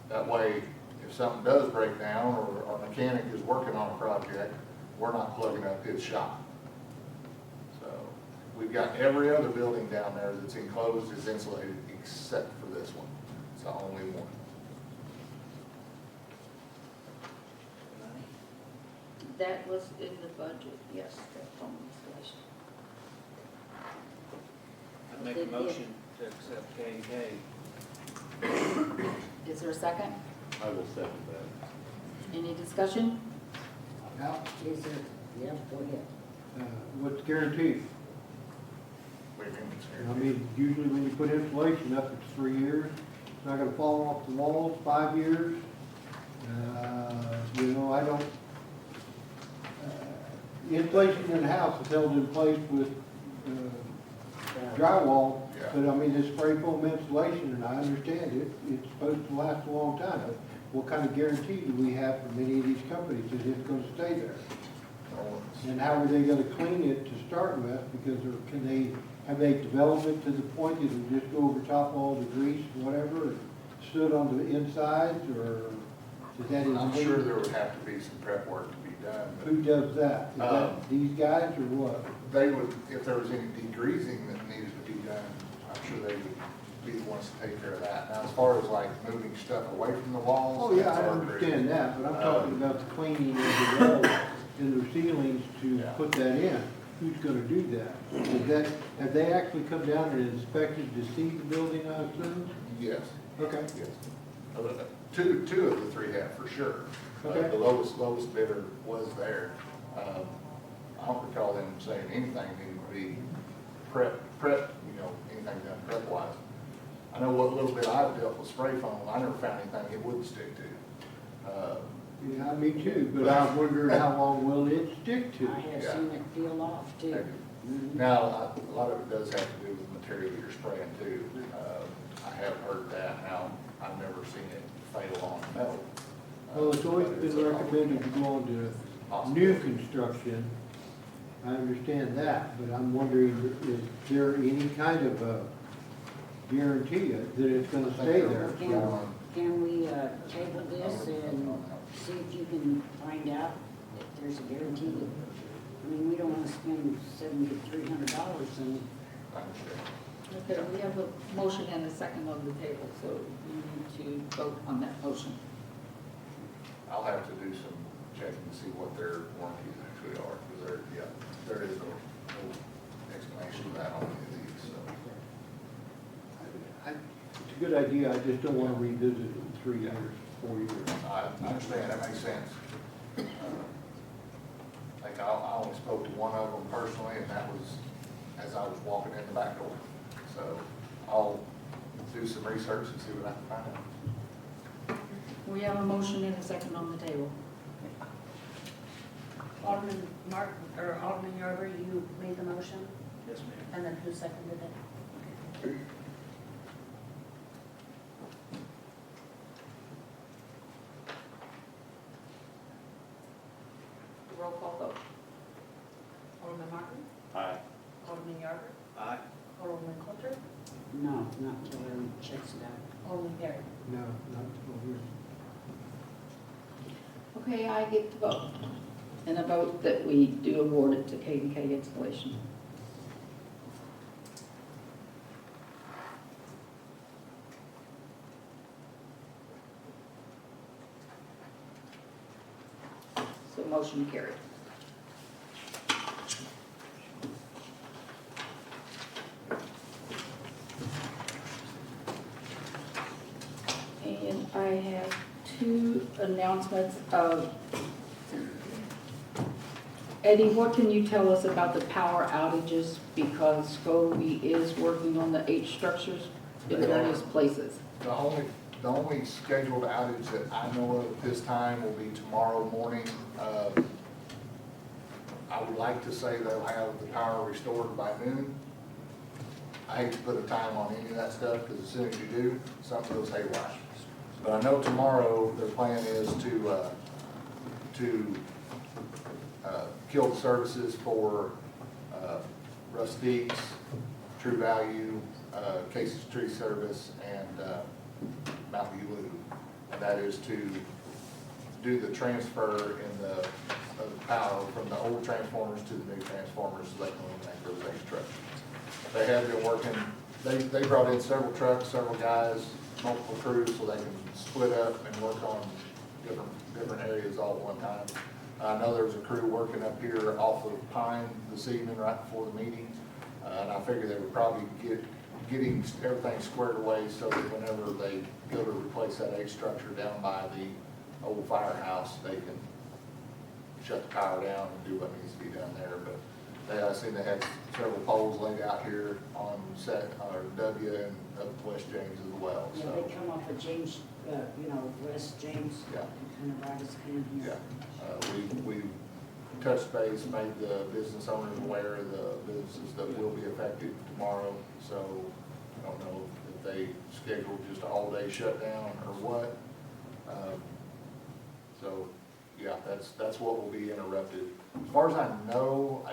That way, if something does break down or our mechanic is working on a project, we're not plugging up his shop. So we've got every other building down there that's enclosed is insulated except for this one. It's the only one. That was in the budget, yes, that foam installation. I make a motion to accept K and K. Is there a second? I will second that. Any discussion? Now, Is there, yeah, go ahead. what's guaranteed? I mean, usually when you put insulation up, it's 3 years. It's not gonna fall off the walls, 5 years. You know, I don't, insulation in the house is held in place with drywall, Yeah. but I mean, this spray foam insulation, and I understand it, it's supposed to last a long time. But what kind of guarantee do we have from any of these companies that it's gonna stay there? And how are they gonna clean it to start with? Because have they developed it to the point that it'll just go over top of all the grease, whatever, stood on the insides, or is that? I'm sure there would have to be some prep work to be done, but Who does that? Is that these guys or what? they would, if there was any degreasing that needed to be done, I'm sure they would be the ones to take care of that. Now, as far as like moving stuff away from the walls. Oh, yeah, that's I our crew. understand that, but I'm talking about the cleaning of the walls and the ceilings to Yeah. put that in. Who's gonna do that? Have they actually come down and inspected to see the building, I assume? Yes, Okay. yes. Two of the three have for sure. Okay. The lowest bidder was there. I don't recall them saying anything needed to be prep, you know, anything done prep wise. I know what little bit I've dealt with spray foam, I never found anything it wouldn't stick to. Yeah, me too, but I wonder how long will it stick to? I have Yeah. seen it peel off too. Mhm. Now, a lot of it does have to do with the material you're spraying too. I have heard that. Now, I've never seen it fail on metal. Well, it's always But it's been a recommended to go on to possibility. new construction. I understand that, but I'm wondering, is there any kind of a guarantee that it's gonna stay there? Can we table this and see if you can find out if there's a guarantee that, I mean, we don't wanna spend $7,300 and I understand. Okay, we have a motion and a second on the table, so you need to vote on that motion. I'll have to do some checking to see what their warranties actually are, because there is no explanation of that on any of these, so. It's a good idea, I just don't wanna revisit it in 3 years, 4 years. I understand, that makes sense. Like, I only spoke to one of them personally, and that was as I was walking in the back door. So I'll do some research and see what I can find out. We have a motion and a second on the table. Alderman Martin, or Alderman Yarber, you made the motion, Yes, ma'am. and then who seconded it? Roll call vote. Alderman Martin, Aye. Alderman Yarber, Aye. Alderman Coulter, no, not until everyone checks it out. Alderman Perry. No, not till here. Okay, I get to vote. And a vote that we do award it to K&K Installation. So motion carried. And I have two announcements of, Eddie, what can you tell us about the power outages? Because Scobie is working on the 8 structures in various places. The only scheduled outage that I know of at this time will be tomorrow morning. I would like to say they'll have the power restored by noon. I hate to put a time on any of that stuff, because as soon as you do, something goes haywire. But I know tomorrow, their plan is to kill the services for Rustique's, True Value, Casey's Tree Service, and Mountain View Lou. And that is to do the transfer in the power from the old transformers to the new transformers, so they can eliminate those 8 trucks. They have been working, they brought in several trucks, several guys, multiple crews, so they can split up and work on different areas all at one time. I know there was a crew working up here off of Pine this evening, right before the meeting, and I figured they would probably getting everything squared away so that whenever they go to replace that 8 structure down by the old firehouse, they can shut the power down and do what needs to be done there. But I seen they had several poles laid out here on W and West James as well, Yeah, so. they come off of James, West James, Yeah. kind of right as can. Yeah, we touched base, made the business owners aware of the businesses that will be affected tomorrow. So I don't know if they scheduled just an all-day shutdown or what. So, yeah, that's what will be interrupted. As far as I know,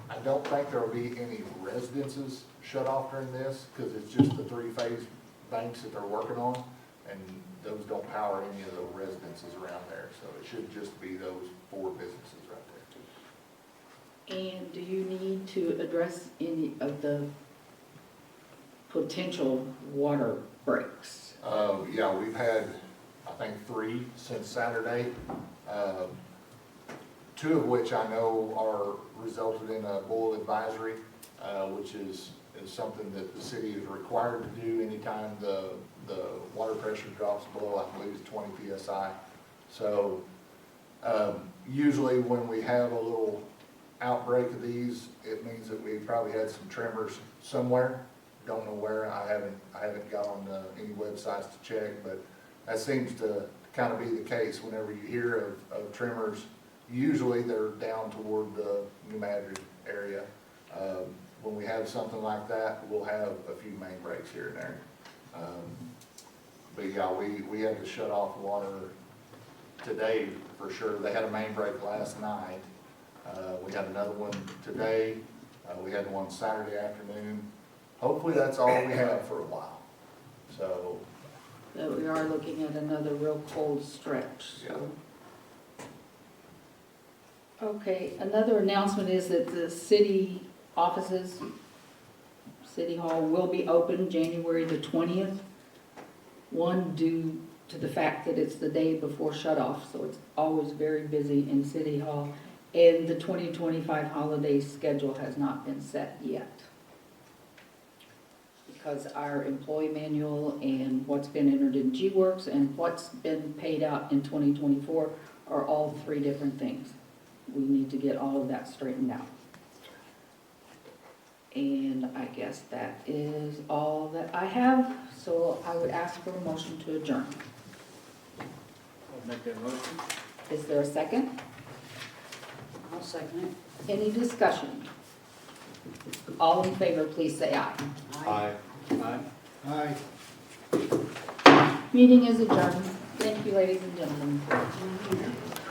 I don't think there'll be any residences shut off during this, because it's just the three-phase banks that they're working on, and those don't power any of the residences around there, so it should just be those 4 businesses right there. And do you need to address any of the potential water breaks? Yeah, we've had, I think, 3 since Saturday, 2 of which I know are resulted in a boil advisory, which is something that the city is required to do anytime the water pressure drops below, I believe it's 20 PSI. So, usually when we have a little outbreak of these, it means that we probably had some tremors somewhere. Don't know where, I haven't got on any websites to check, but that seems to kind of be the case. Whenever you hear of tremors, usually they're down toward the New Madrid area. When we have something like that, we'll have a few main breaks here and there. But yeah, we had to shut off water today for sure. They had a main break last night. We had another one today. We had one Saturday afternoon. Hopefully that's all we have for a while. So, That we are looking at another real cold stretch, so. Okay, another announcement is that the city offices, City Hall will be open January the 20th. One, due to the fact that it's the day before shut-off, so it's always very busy in City Hall. And the 2025 holiday schedule has not been set yet, because our employee manual and what's been entered in G-Works and what's been paid out in 2024 are all 3 different things. We need to get all of that straightened out. And I guess that is all that I have, so I would ask for a motion to adjourn. I'll make that motion. Is there a second? I'll second it. Any discussion? All in favor, please say aye. Aye. Aye. Aye. Meeting is adjourned. Thank you, ladies and gentlemen. Mhm.